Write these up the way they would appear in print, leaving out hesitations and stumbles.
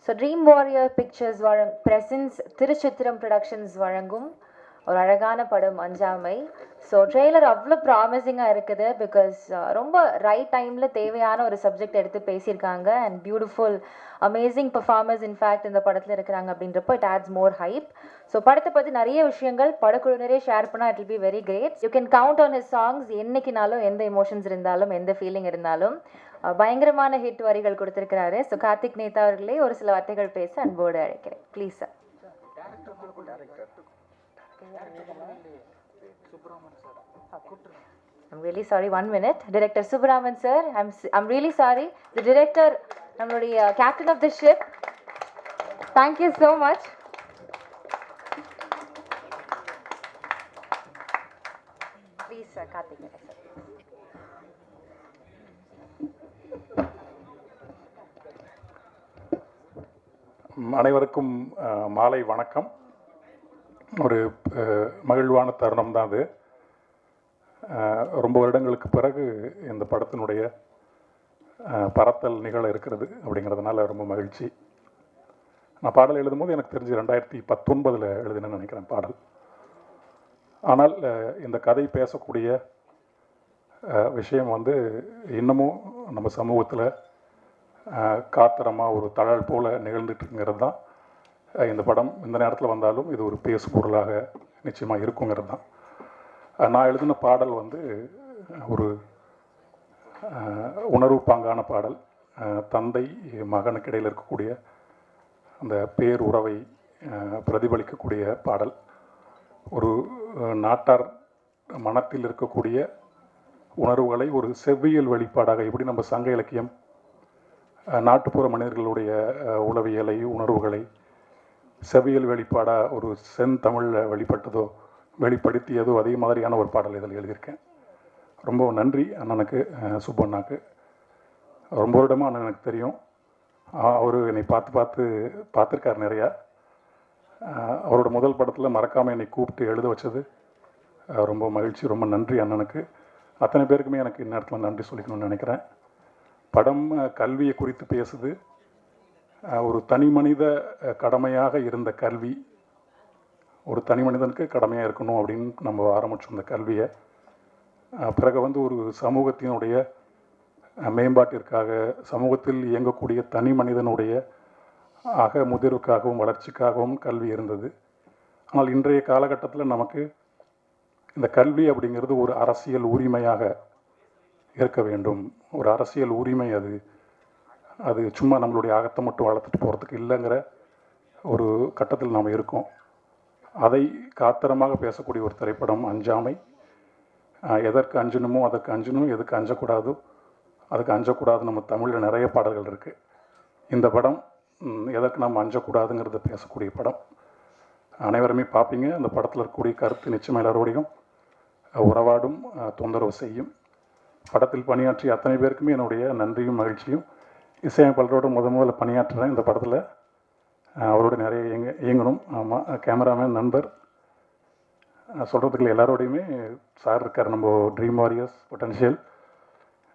So Dream Warrior Pictures presents Thiruchithiram Productions வழங்கும் ஒரு அழகான படம் அஞ்சாமை. ஸோ ட்ரெய்லர் அவ்வளோ ப்ராமிசிங்காக இருக்குது. பிகாஸ் ரொம்ப ரைட் டைமில் தேவையான ஒரு சப்ஜெக்ட் எடுத்து பேசியிருக்காங்க. And beautiful amazing performers in fact இந்த படத்தில் இருக்கிறாங்க அப்படின்றப்போ it adds more hype. So படத்தை பற்றி நிறைய விஷயங்கள் படக்குழுவினரே ஷேர் பண்ணால் it will be very great. You can count on his songs. என்னைக்குனாலும் எந்த எமோஷன்ஸ் இருந்தாலும் எந்த ஃபீலிங் இருந்தாலும் பயங்கரமான ஹிட் வரிகள் கொடுத்துருக்கிறாரு. ஸோ கார்த்திக் நேதா அவர்களே ஒரு சில வார்த்தைகள் பேச அன்போடு அழைக்கிறேன். Please sir. I'm really sorry, 1 minute. Director Subramanian sir, I'm really sorry. The director, நம்மளுடைய captain of the ship. Thank you so much. Please sir, Karthik sir. அனைவருக்கும் மாலை வணக்கம். ஒரு மகிழ்வான தருணம் தான் அது. ரொம்ப வருடங்களுக்கு பிறகு இந்த படத்தினுடைய பரத்தல் நிகழ இருக்கிறது அப்படிங்கிறதுனால ரொம்ப மகிழ்ச்சி. நான் பாடல் எழுதும்போது எனக்கு தெரிஞ்சு 2019 எழுதினேன்னு நினைக்கிறேன் பாடல். ஆனால் இந்த கதை பேசக்கூடிய விஷயம் இன்னமும் நம்ம சமூகத்தில் காத்திரமாக ஒரு தழல் போல் நிகழ்ந்துட்டுங்கிறது தான் இந்த படம் இந்த நேரத்தில் வந்தாலும் இது ஒரு பேசு பொருளாக நிச்சயமாக இருக்குங்கிறது தான். நான் எழுதின பாடல் ஒரு உணர்வு பாங்கான பாடல். தந்தை மகனுக்கு இடையில் இருக்கக்கூடிய அந்த பேருறவை பிரதிபலிக்கக்கூடிய பாடல். ஒரு நாட்டார் மனத்தில் இருக்கக்கூடிய உணர்வுகளை ஒரு செவ்வியல் வெளிப்பாடாக எப்படி நம்ம சங்க இலக்கியம் நாட்டுப்புற மனிதர்களுடைய உளவியலை உணர்வுகளை செவ்வியல் வெளிப்பாடாக ஒரு செந்தமிழில் வெளிப்படுத்தியதோ அதே மாதிரியான ஒரு பாடல் இதில் எழுதியிருக்கேன். ரொம்ப நன்றி அண்ணனுக்கு, சுப்பண்ணாக்கு. ரொம்ப வருடமாக அண்ணன் எனக்கு தெரியும். அவர் என்னை பார்த்துருக்கார் நிறையா. அவரோட முதல் படத்தில் மறக்காமல் என்னை கூப்பிட்டு எழுத வச்சது ரொம்ப மகிழ்ச்சி. ரொம்ப நன்றி அண்ணனுக்கு. அத்தனை பேருக்குமே எனக்கு இந்நேரத்தில் நன்றி சொல்லிக்கணும்னு நினைக்கிறேன். படம் கல்வியை குறித்து பேசுது. ஒரு தனி மனித கடமையாக இருந்த கல்வி ஒரு தனி மனிதனுக்கு கடமையாக இருக்கணும் அப்படின்னு நம்ம ஆரம்பித்தோம் இந்த கல்வியை. பிறகு ஒரு சமூகத்தினுடைய மேம்பாட்டிற்காக சமூகத்தில் இயங்கக்கூடிய தனி மனிதனுடைய முதிர்வுக்காகவும் வளர்ச்சிக்காகவும் கல்வி இருந்தது. ஆனால் இன்றைய காலகட்டத்தில் நமக்கு இந்த கல்வி அப்படிங்கிறது ஒரு அரசியல் உரிமையாக இருக்க வேண்டும். ஒரு அரசியல் உரிமை. அது சும்மா நம்மளுடைய அகத்தை மட்டும் வளர்த்துட்டு போகிறதுக்கு இல்லைங்கிற ஒரு கட்டத்தில் நாம் இருக்கோம். அதை காத்திரமாக பேசக்கூடிய ஒரு திரைப்படம் அஞ்சாமை. எதற்கு அஞ்சணுமோ அதற்கு அஞ்சணும், எதுக்கு அஞ்சக்கூடாதோ அதுக்கு அஞ்சக்கூடாது. நம்ம தமிழில் நிறைய பாடல்கள் இருக்குது. இந்த படம் எதற்கு நம்ம அஞ்சக்கூடாதுங்கிறத பேசக்கூடிய படம். அனைவருமே பார்ப்பீங்க. அந்த படத்தில் இருக்கக்கூடிய கருத்து நிச்சயமாக எல்லாரோடையும் உறவாடும், தொந்தரவு செய்யும். படத்தில் பணியாற்றிய அத்தனை பேருக்குமே என்னுடைய நன்றியும் மகிழ்ச்சியும். இசையமைப்பாளரோட முதல்ல பணியாற்றுறேன் இந்த படத்தில். அவரோட நிறைய இயங்கணும். ஆமாம், கேமராமேன் நண்பர் சொல்கிறதுக்குள்ள எல்லாரோடையுமே சார் இருக்கார். நம்ம ட்ரீம் வாரியர்ஸ் பொட்டன்ஷியல்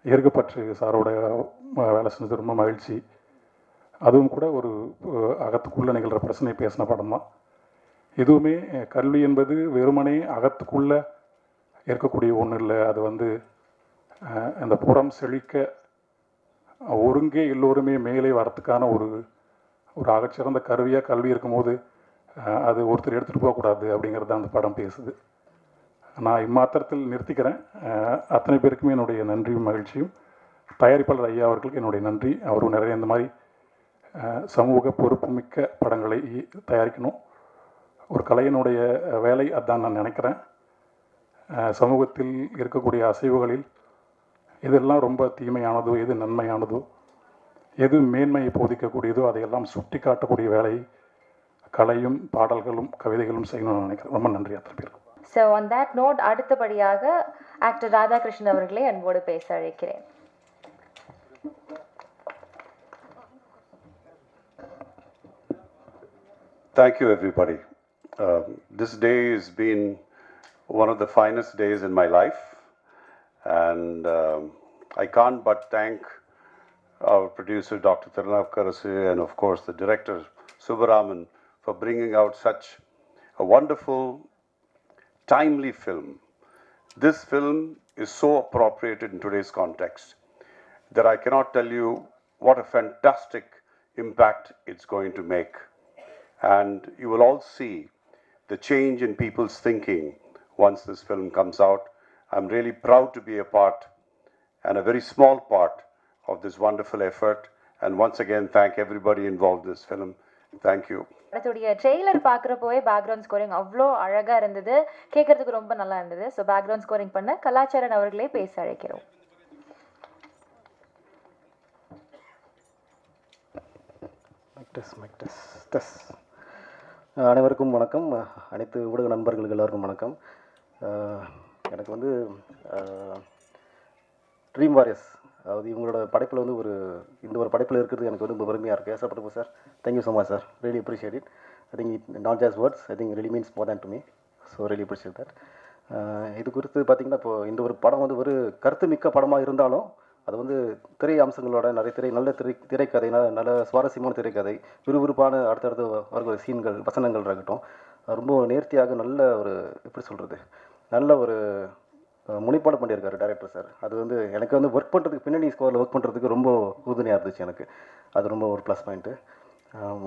இயற்கப்பற்று சாரோட வேலை செஞ்சது ரொம்ப மகிழ்ச்சி. அதுவும் கூட ஒரு அகத்துக்குள்ளே நிகழ்கிற பிரச்சனை பேசின படம் தான். இதுவுமே கல்வி என்பது வெறுமனே அகத்துக்குள்ளே இருக்கக்கூடிய ஒன்றும் இல்லை. அது அந்த புறம் செழிக்க ஒருங்கே எல்லோருமே மேலே வரத்துக்கான ஒரு ஆகச்சிறந்த கருவியாக கல்வி இருக்கும்போது அது ஒருத்தர் எடுத்துகிட்டு போகக்கூடாது அப்படிங்கிறது அந்த படம் பேசுது. நான் இம்மாத்திரத்தில் நிறுத்திக்கிறேன். அத்தனை பேருக்குமே என்னுடைய நன்றியும் மகிழ்ச்சியும். தயாரிப்பாளர் ஐயா அவர்களுக்கு என்னுடைய நன்றி. அவரும் நிறைய இந்த மாதிரி சமூக பொறுப்புமிக்க படங்களை தயாரிக்கணும். ஒரு கலையினுடைய வேலை அதான் நான் நினைக்கிறேன். சமூகத்தில் இருக்கக்கூடிய அசைவுகளில் எதெல்லாம் ரொம்ப தீமையானதோ, எது நன்மையானதோ, எது மேன்மையை போதிக்கக்கூடியதோ அதையெல்லாம் சுட்டி காட்டக்கூடிய வேலையை கலையும் பாடல்களும் கவிதைகளும் செய்யணும்னு நினைக்கிறேன். ரொம்ப நன்றி அத்தனை பேருக்கும். ஸோ ஆன் தட் நோட் அடுத்தபடியாக ஆக்டர் ராதாகிருஷ்ணன் அவர்களே அன்போடு பேச அழைக்கிறேன். Thank you everybody. This day has been one of the finest days in my life, and I can't but thank our producer, Dr. Tirunavath Karasu, and of course the director, Subbaraman, for bringing out such a wonderful, timely film. This film is so appropriate in today's context that I cannot tell you what a fantastic impact it's going to make. And you will all see the change in people's thinking once this film comes out. I'm really proud to be a part and a very small part of this wonderful effort. And once again, thank everybody involved in this film. Thank you. படத்துடைய trailer பார்க்குறப்போவே background scoring அவ்வளோ அழகாக இருந்தது, கேட்கறதுக்கு ரொம்ப நல்லா இருந்தது. So background scoring பண்ண கலாச்சாரன் அவர்களே பேச அழைக்கிறோம். அனைவருக்கும் வணக்கம். அனைத்து ஊடக நண்பர்களுக்கு எல்லாருக்கும் வணக்கம். எனக்கு வந்து ட்ரீம் வாரியர்ஸ், அதாவது இவங்களோட படைப்பில் வந்து இந்த ஒரு படைப்பில் இருக்கிறது எனக்கு வந்து ரொம்ப பெருமையாக இருக்குது. ஆசைப்பட்டு sir, thank you so much sir, really appreciate it. I think it not just words, I think really means more than to me. So really appreciate that. இது குறித்து பார்த்திங்கன்னா, இப்போது இந்த ஒரு படம் வந்து ஒரு கருத்து மிக்க படமாக இருந்தாலும் அது வந்து திரை அம்சங்களோட நிறைய நல்ல திரைக்கதை, நல்ல சுவாரஸ்யமான திரைக்கதை, விறுவிறுப்பான அடுத்தடுத்து வருகிற சீன்கள், வசனங்கள் இருக்கட்டும், ரொம்ப நேர்த்தியாக நல்ல ஒரு எப்படி சொல்கிறது, நல்ல ஒரு முனைப்பாடு பண்ணியிருக்காரு டைரக்டர் சார். அது வந்து எனக்கு வந்து ஒர்க் பண்ணுறதுக்கு, பின்னணி ஸ்கோரில் ஒர்க் பண்ணுறதுக்கு ரொம்ப உறுதுணையாக இருந்துச்சு எனக்கு. அது ரொம்ப ஒரு ப்ளஸ் பாயிண்ட்டு.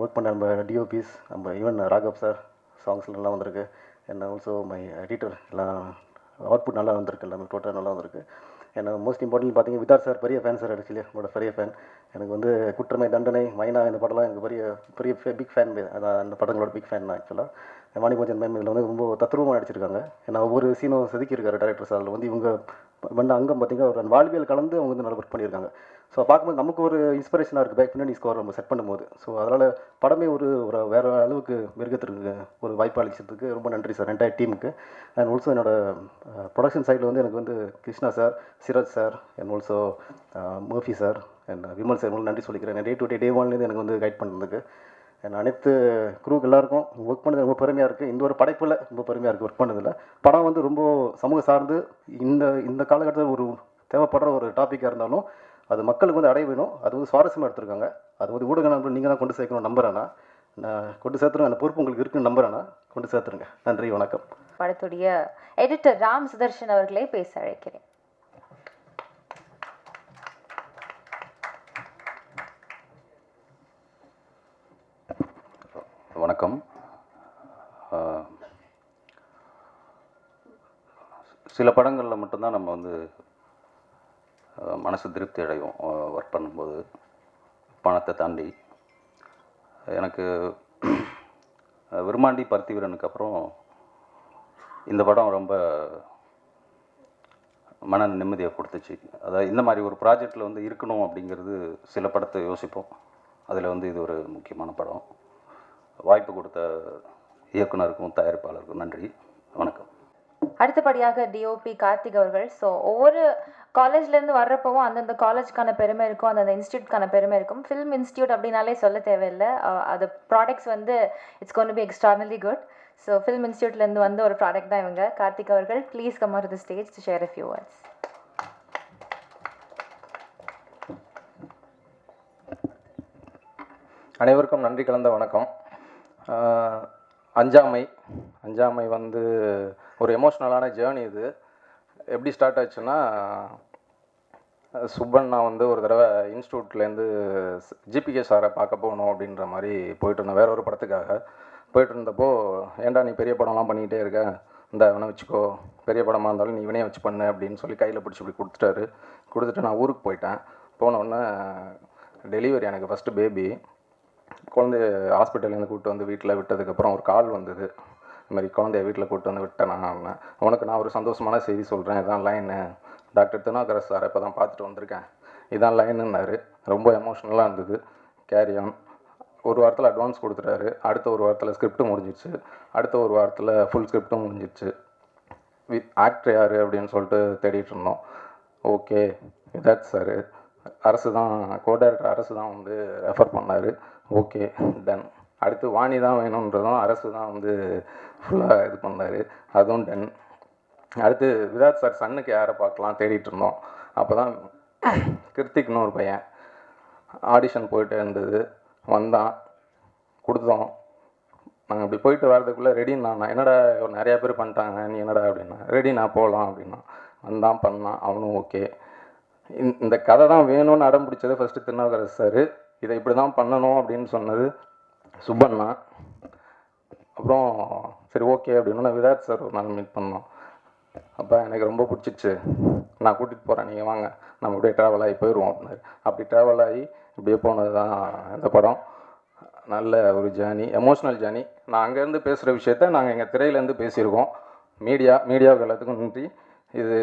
ஒர்க் பண்ண நம்ம டிஓபிஸ், நம்ம ஈவன் ராகவ் சார் சாங்ஸ்லாம் நல்லா வந்திருக்கு. அண்ட் ஆல்சோ மை எடிட்டர் எல்லாம் அவுட்புட் நல்லா வந்திருக்கு, எல்லாமே டோட்டலாக நல்லா வந்திருக்கு. எனக்கு மோஸ்ட் இம்பார்ட்டன்ட் பார்த்தீங்கன்னா விதார் சார் பெரிய ஃபேன் சார். ஆக்சுவலி என்னோட பெரிய ஃபேன். எனக்கு வந்து குற்றமை, தண்டனை, மைனா இந்த படம்லாம் எனக்கு பெரிய பிக் ஃபேன். அந்த படங்களோட பிக் ஃபேன் தான் ஆக்சுவலாக. வாணிபோஜன் மேம் இதில் வந்து ரொம்ப தத்ரூபமாக நடிச்சிருக்காங்க. ஏன்னா ஒவ்வொரு சீனும் செதுக்கியிருக்காரு டேரக்டர் சார். அதில் வந்து இவங்க பண்ண அங்கம் பார்த்திங்கன்னா ஒரு வாழ்வியல் கலந்து அவங்க வந்து நல்லா ஒர்க் பண்ணியிருக்காங்க. ஸோ பார்க்கும்போது நமக்கு ஒரு இன்ஸ்பிரேஷனாக இருக்குது பேக் பின்னாடி ஸ்கோர் நம்ம செட் பண்ணும்போது. ஸோ அதனால் படமே ஒரு வேறு அளவுக்கு மிருகத்திற்கு ஒரு வாய்ப்பு அளிச்சதுக்கு ரொம்ப நன்றி சார், என்டையர் டீமுக்கு. அண்ட் ஆல்சோ என்னோடய ப்ரொடக்ஷன் சைடில் வந்து எனக்கு வந்து Krishna sir, Siraj sir, and also Murphy sir and Vimal sir உங்களுக்கு நன்றி சொல்லிக்கிறேன். டே டு டே ஒன்லேருந்து எனக்கு வந்து கைட் பண்ணுறதுக்கு. அண்ட் அனைத்து குரூக்கு எல்லாருக்கும் ஒர்க் பண்ணது ரொம்ப பெருமையாக இருக்குது. இந்த ஒரு படைப்பில் ரொம்ப பெருமையாக இருக்குது ஒர்க் பண்ணதில். படம் வந்து ரொம்ப சமூக சார்ந்து இந்த காலகட்டத்தில் ஒரு தேவைப்படுற ஒரு டாப்பிக்காக இருந்தாலும் அது மக்களுக்கு வந்து அடைய வேணும். அது வந்து சுவாரஸ்யமாக எடுத்திருக்காங்க. அது வந்து ஊடக நண்பர் நீங்கள் தான் கொண்டு சேர்க்கணும் நம்புறேன்னா. நான் கொண்டு சேர்த்துருங்க, அந்த பொறுப்பு உங்களுக்கு இருக்குன்னு நம்புறேன்னா கொண்டு சேர்த்துருங்க. நன்றி, வணக்கம். படத்துடைய எடிட்டர் ராம் சுதர்ஷன் அவர்களே பேச அழைக்கிறேன். வணக்கம். சில படங்களில் மட்டும்தான் நம்ம வந்து மனசு திருப்தி அடையும் ஒர்க் பண்ணும்போது, பணத்தை தாண்டி. எனக்கு விருமாண்டி பருத்திவீரனுக்கு அப்புறம் இந்த படம் ரொம்ப மன நிம்மதியை கொடுத்துச்சு. அதாவது இந்த மாதிரி ஒரு ப்ராஜெக்டில் வந்து இருக்கணும் அப்படிங்கிறது சில படத்தை யோசிப்போம். அதில் வந்து இது ஒரு முக்கியமான படம். வாய்ப்பு கொடுத்த இயக்குனருக்கும் தயாரிப்பாளருக்கும் நன்றி, வணக்கம். அடுத்தபடியாக டிஓபி கார்த்திக் அவர்கள். ஸோ ஒவ்வொரு காலேஜ்லேருந்து வர்றப்பவும் அந்தந்த காலேஜ்க்கான பெருமை இருக்கும், அந்தந்த இன்ஸ்டியூட்கான பெருமை இருக்கும். ஃபிலிம் இன்ஸ்டியூட் அப்படின்னாலே சொல்ல தேவையில்லை, அது ப்ராடக்ட்ஸ் வந்து it's going to be extraordinarily good. So film இன்ஸ்டியூட்லேருந்து வந்து ஒரு ப்ராடக்ட் தான் இவங்க. கார்த்திக் அவர்கள், please come on to the stage to share a few words. அனைவருக்கும் நன்றி கலந்த வணக்கம். அஞ்சாமை வந்து ஒரு எமோஷ்னலான ஜேர்னி. இது எப்படி ஸ்டார்ட் ஆச்சுன்னா, சுப்பண்ணா வந்து ஒரு தடவை இன்ஸ்டியூட்லேருந்து ஜிபிகே சாரை பார்க்க போகணும் அப்படின்ற மாதிரி போயிட்டு இருந்தேன். வேற ஒரு படத்துக்காக போயிட்டு இருந்தப்போ, ஏன்டா நீ பெரிய படம்லாம் பண்ணிக்கிட்டே இருக்க, இந்த இவனை வச்சுக்கோ, பெரிய படமாக இருந்தாலும் நீ இவனே வச்சு பண்ணு அப்படின்னு சொல்லி கையில் பிடிச்சி இப்படி கொடுத்துட்டு நான் ஊருக்கு போயிட்டேன். போனோடனே டெலிவரி, எனக்கு ஃபஸ்ட்டு பேபி. குழந்தைய ஹாஸ்பிட்டல்லேருந்து கூப்பிட்டு வந்து வீட்டில் விட்டதுக்கப்புறம் ஒரு கால் வந்தது, இது மாதிரி குழந்தைய வீட்டில் கூப்பிட்டு வந்து விட்டேன் நான். உனக்கு நான் ஒரு சந்தோஷமான செய்தி சொல்கிறேன், இதான் லைனு, டாக்டர் திருநாகரஸ் சார் இப்போ தான் பார்த்துட்டு வந்திருக்கேன், இதான் லைனுன்னாரு. ரொம்ப எமோஷ்னலாக இருந்தது. Carry on. ஒரு வாரத்தில் அட்வான்ஸ் கொடுத்துட்டாரு. அடுத்த ஒரு வாரத்தில் ஸ்கிரிப்டும் முடிஞ்சிடுச்சு. அடுத்த ஒரு வாரத்தில் ஃபுல் ஸ்கிரிப்டும் முடிஞ்சிடுச்சு. ஆக்டர் யார் அப்படின்னு சொல்லிட்டு தேடிட்டு இருந்தோம். ஓகே, விதாத் சார், அரசு தான், கோ டைரக்டர் அரசு தான் வந்து ரெஃபர் பண்ணார். Okay done. அடுத்து வாணி தான் வேணுன்றதும் அரசு தான் வந்து ஃபுல்லாக இது பண்ணார், அதுவும் டன். அடுத்து விதாத் சார் சன்னுக்கு யாரை பார்க்கலாம் தேடிட்டு இருந்தோம். அப்போ தான் கிருத்திக்னு ஒரு பையன் ஆடிஷன் போயிட்டு இருந்தது, வந்தான், கொடுத்தோம். நாங்கள் இப்படி போயிட்டு வர்றதுக்குள்ளே ரெடின்னு நான் என்னடா நிறையா பேர் பண்ணிட்டாங்க, நீ என்னடா அப்படின்னா ரெடி நான் போகலாம் அப்படின்னா வந்தான், பண்ணான், அவனும் ஓகே. இந்த கதை தான் வேணும்னு அடம் பிடிச்சது ஃபஸ்ட்டு திருநாவுக்கரசு சார். இதை இப்படி தான் பண்ணணும் அப்படின்னு சொன்னது சுப்பண்ணா. அப்புறம் சரி ஓகே அப்படின்னு நான் விதார்த் சார் ஒரு நாள் மீட் பண்ணோம். அப்போ எனக்கு ரொம்ப பிடிச்சிச்சு, நான் கூட்டிகிட்டு போகிறேன், நீங்கள் வாங்க, நம்ம அப்படியே ட்ராவல் ஆகி போயிடுவோம் அப்படின்னாரு. அப்படி ட்ராவல் ஆகி இப்படியே போனது தான் இந்த படம். நல்ல ஒரு ஜேர்னி, எமோஷ்னல் ஜேர்னி. நான் அங்கேருந்து பேசுகிற விஷயத்த நாங்கள் எங்கள் திரையிலேருந்து பேசியிருக்கோம். மீடியாவுக்கு எல்லாத்துக்கும் நன்றி. இது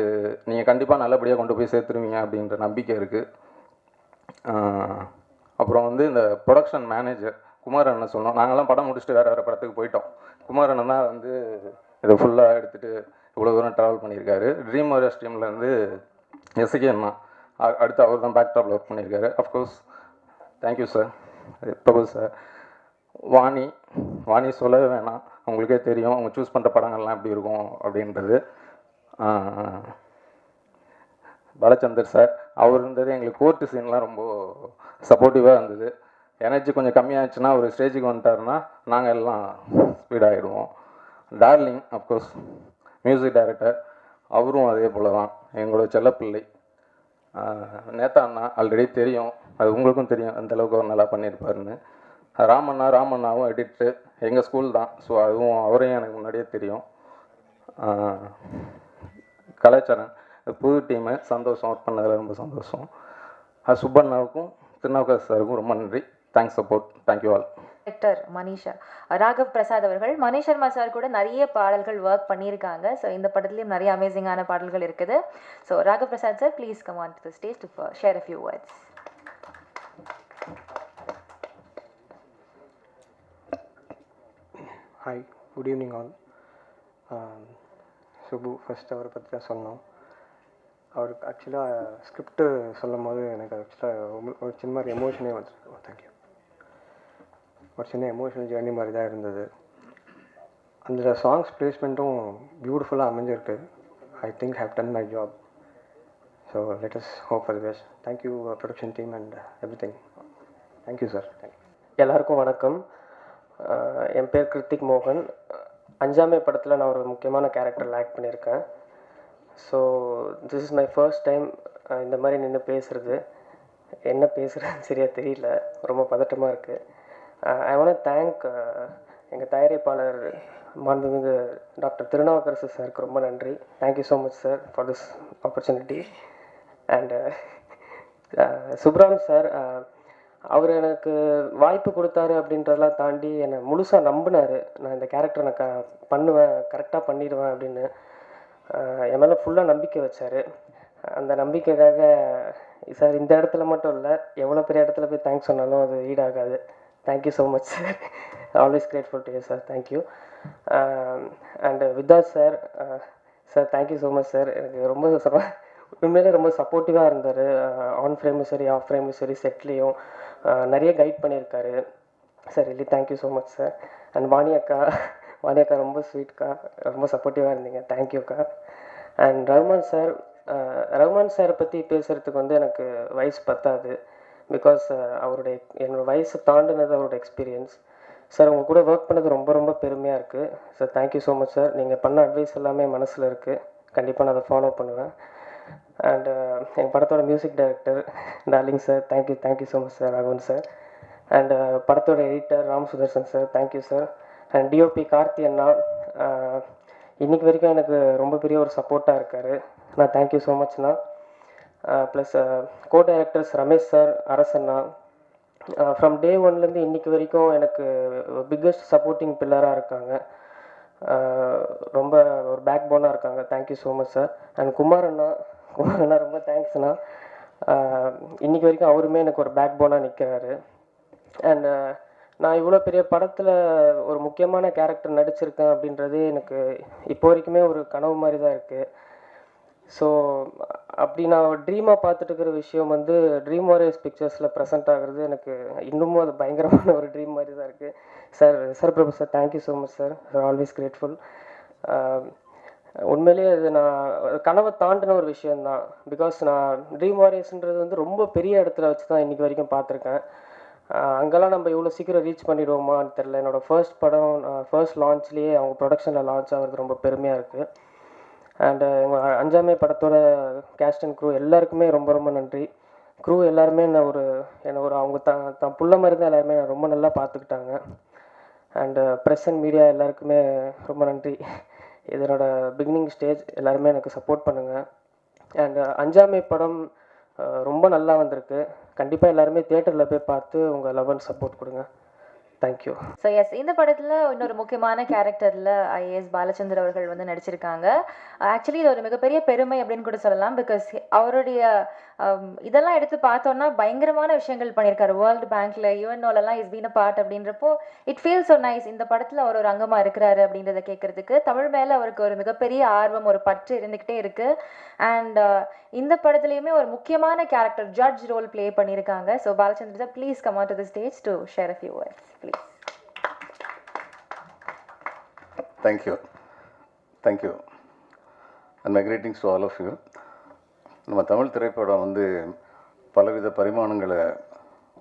நீங்கள் கண்டிப்பாக நல்லபடியாக கொண்டு போய் சேர்த்துருவீங்க அப்படின்ற நம்பிக்கை இருக்குது. அப்புறம் வந்து இந்த ப்ரொடக்ஷன் மேனேஜர் குமார் அண்ணன் சொன்னோம். நாங்கள்லாம் படம் முடிச்சுட்டு வேறு படத்துக்கு போயிட்டோம். குமார் அண்ணன் தான் வந்து இதை ஃபுல்லாக எடுத்துகிட்டு இவ்வளோ தூரம் ட்ராவல் பண்ணியிருக்காரு. ட்ரீம் வாரியர்ஸ் டீம்லேருந்து எஸ்கே அண்ணா அடுத்து அவர் தான் பேக்டாப்பில் ஒர்க் பண்ணியிருக்காரு. Of course thank you sir. Prabhu sir, Vani சொல்லவே வேணாம், அவங்களுக்கே தெரியும் அவங்க சூஸ் பண்ணுற படங்கள்லாம் எப்படி இருக்கும் அப்படின்றது. பாலச்சந்தர் சார், அவர் இருந்தது எங்களுக்கு கோர்ட்டு சீன்லாம் ரொம்ப சப்போர்ட்டிவாக இருந்தது. எனர்ஜி கொஞ்சம் கம்மியாகிடுச்சுன்னா ஒரு ஸ்டேஜுக்கு வந்துட்டாருன்னா நாங்கள் எல்லாம் ஸ்பீடாகிடுவோம். டார்லிங் அஃப்கோர்ஸ் மியூசிக் டைரக்டர், அவரும் அதே போல் தான் எங்களோட செல்லப்பிள்ளை. நேத்தா அண்ணா ஆல்ரெடி தெரியும், அது உங்களுக்கும் தெரியும் அந்தளவுக்கு அவர் நல்லா பண்ணியிருப்பாருன்னு. ராமண்ணாவும் எடிட்ரு, எங்கள் ஸ்கூல் தான், ஸோ அதுவும் அவரையும் எனக்கு முன்னாடியே தெரியும். கலாச்சாரம் புது டீமு, சந்தோஷம், ஒர்க் பண்ணதில் ரொம்ப சந்தோஷம். சுப்பண்ணாவுக்கும் திருநாவுக்கரசு சாருக்கும் ரொம்ப நன்றி. Thanks support, thank you all. Director Manisha Raghav Prasad அவர்கள் மணி சர்மா சார் கூட நிறைய பாடல்கள் ஒர்க் பண்ணியிருக்காங்க. ஸோ இந்த படத்துலையும் நிறைய அமேசிங்கான பாடல்கள் இருக்குது. So Raghav Prasad sir, please come on to the stage to share a few words. Hi, good evening all. Subbu first அவரை பற்றி தான் சொன்னோம். அவருக்கு ஆக்சுவலாக ஸ்கிரிப்டு சொல்லும் போது எனக்கு ஆக்சுவலாக ஒரு சின்ன மாதிரி எமோஷனே வந்துருக்கு. தேங்க்யூ. ஒரு சின்ன எமோஷனல் ஜேர்னி மாதிரி தான் இருந்தது. அந்த சாங்ஸ் பிளேஸ்மெண்ட்டும் பியூட்டிஃபுல்லாக அமைஞ்சிருக்கு. I think have done my job. So let us hope for the best. Thank you production team and every thing. Thank you sir. Thank you. எல்லாருக்கும் வணக்கம். என் பேர் கிருத்திக் மோகன். அஞ்சாமே படத்தில் நான் ஒரு முக்கியமான கேரக்டரில் ஆக்ட் பண்ணியிருக்கேன். So this is my first time இந்த மாதிரி நின்று பேசுகிறது. என்ன பேசுகிறேன்னு சரியாக தெரியல, ரொம்ப பதட்டமாக இருக்குது. ஐ வாண்ட் தேங்க் எங்கள் தயாரிப்பாளர் மாண்புமிகு டாக்டர் திருநாவுக்கரசு சாருக்கு ரொம்ப நன்றி. Thank you so much sir for this opportunity. And Subram sir, அவர் எனக்கு வாய்ப்பு கொடுத்தாரு அப்படின்றதெல்லாம் தாண்டி என்னை முழுசாக நம்பினார். நான் இந்த கேரக்டரை நான் பண்ணுவேன், கரெக்டாக பண்ணிடுவேன் அப்படின்னு என் மேலே ஃபுல்லாக நம்பிக்கை வச்சார். அந்த நம்பிக்கைக்காக சார் இந்த இடத்துல மட்டும் இல்லை, எவ்வளோ பெரிய இடத்துல போய் தேங்க்ஸ் சொன்னாலும் அது ஈடாகாது. Thank you so much sir. Always grateful to you sir. Thank you. And Vidharth sir, sir thank you so much sir. எனக்கு ரொம்ப உண்மையிலே ரொம்ப சப்போர்ட்டிவாக இருந்தார். ஆன் ஃப்ரேமும் சரி, ஆஃப் ஃப்ரேமும் சரி, செட்லேயும் நிறைய கைட் பண்ணியிருக்காரு sir. Really thank you so much sir. And Vani அக்கா ரொம்ப ஸ்வீட்க்கா, ரொம்ப சப்போர்ட்டிவாக இருந்தீங்க. தேங்க்யூக்கா. அண்ட் ரஹ்மான் சாரை பற்றி பேசுகிறதுக்கு வந்து எனக்கு வயசு பத்தாது. பிகாஸ் என்னோடய வயசு தாண்டினது அவரோட எக்ஸ்பீரியன்ஸ். சார் உங்கள் கூட ஒர்க் பண்ணது ரொம்ப ரொம்ப பெருமையாக இருக்குது sir. Thank you so much sir. நீங்கள் பண்ண அட்வைஸ் எல்லாமே மனசில் இருக்குது, கண்டிப்பாக நான் அதை ஃபாலோ பண்ணுவேன். அண்ட் எங்கள் படத்தோட music director darling sir, thank you so much sir. Raghavan sir. And படத்தோட editor Ram Sudarshan sir, thank you sir. And DOP Karthi அண்ணா, இன்றைக்கி வரைக்கும் எனக்கு ரொம்ப பெரிய ஒரு சப்போர்ட்டாக இருக்கார். நான் தேங்க்யூ ஸோ மச்ண்ணா. Plus co directors Ramesh sir, அரசண்ணா, ஃப்ரம் டே ஒன்லேருந்து இன்றைக்கி வரைக்கும் எனக்கு பிக்கஸ்ட் சப்போர்ட்டிங் பில்லராக இருக்காங்க. ரொம்ப ஒரு பேக் போனாக இருக்காங்க. Thank you so much sir. And Kumar அண்ணா ரொம்ப தேங்க்ஸ்ண்ணா. இன்றைக்கி வரைக்கும் அவருமே எனக்கு ஒரு பேக் போனாக நிற்கிறாரு. அண்ட் நான் இவ்வளோ பெரிய படத்தில் ஒரு முக்கியமான கேரக்டர் நடிச்சிருக்கேன் அப்படின்றது எனக்கு இப்போ வரைக்குமே ஒரு கனவு மாதிரி தான் இருக்குது. ஸோ அப்படி நான் ட்ரீமாக பார்த்துட்டு இருக்கிற விஷயம் வந்து ட்ரீம் வாரியர்ஸ் பிக்சர்ஸில் ப்ரெசென்ட் ஆகிறது எனக்கு இன்னமும் அது பயங்கரமான ஒரு ட்ரீம் மாதிரி தான் இருக்குது sir. Prabhu sir, thank you so much sir. Always grateful. உண்மையிலேயே அது நான் கனவை தாண்டின ஒரு விஷயந்தான். பிகாஸ் நான் ட்ரீம் வாரியர்ஸ்ன்றது வந்து ரொம்ப பெரிய இடத்துல வச்சு தான் இன்றைக்கி வரைக்கும் பார்த்துருக்கேன். அங்கெல்லாம் நம்ம இவ்வளோ சீக்கிரம் ரீச் பண்ணிடுவோமான்னு தெரில. என்னோடய ஃபர்ஸ்ட் படம் ஃபர்ஸ்ட் லான்ச்லேயே அவங்க ப்ரொடக்ஷனில் லான்ச் ஆகிறது ரொம்ப பெருமையாக இருக்குது. அண்டு எங்கள் அஞ்சாமை படத்தோட கேஸ்ட் அண்ட் க்ரூ எல்லாருக்குமே ரொம்ப ரொம்ப நன்றி. க்ரூ எல்லாருமே என்னை ஒரு அவங்க தான் புள்ள மாதிரி தான் எல்லாருமே ரொம்ப நல்லா பார்த்துக்கிட்டாங்க. அண்டு ப்ரெஸ் அண்ட் மீடியா எல்லாருக்குமே ரொம்ப நன்றி. இதனோட பிகினிங் ஸ்டேஜ் எல்லாருமே எனக்கு சப்போர்ட் பண்ணுங்கள். அண்ட் அஞ்சாமை படம் ரொம்ப நல்லா வந்திருக்கு. கண்டிப்பாக எல்லாருமே தியேட்டரில் போய் பார்த்து உங்கள் லவ் அண்ட் சப்போர்ட் கொடுங்க. தேங்க்யூ. ஸோ எஸ், இந்த படத்தில் இன்னொரு முக்கியமான கேரக்டரில் ஐஏஎஸ் பாலச்சந்தர் அவர்கள் வந்து நடிச்சிருக்காங்க. ஆக்சுவலி இது ஒரு மிகப்பெரிய பெருமை அப்படின்னு கூட சொல்லலாம். பிகாஸ் அவருடைய இதெல்லாம் எடுத்து பார்த்தோன்னா பயங்கரமான விஷயங்கள் பண்ணியிருக்காரு. வேர்ல்டு பேங்க்கில் யூஎன்ஓலலாம் இஸ் பீன் அ பார்ட் அப்படின்றப்போ இட் ஃபீல்ஸ் ஸோ நைஸ். இந்த படத்தில் அவர் ஒரு அங்கமாக இருக்கிறாரு அப்படின்றத கேட்குறதுக்கு தமிழ் மேலே அவருக்கு ஒரு மிகப்பெரிய ஆர்வம், ஒரு பற்று இருந்துக்கிட்டே இருக்குது. அண்ட் இந்த படத்துலையுமே ஒரு முக்கியமான கேரக்டர் ஜட்ஜ் ரோல் ப்ளே பண்ணியிருக்காங்க. So Balachander sir, please come on to the stage to share a few words please. Thank you and my greetings to all of you. நம்ம தமிழ் திரைப்படம் வந்து பலவித பரிமாணங்களை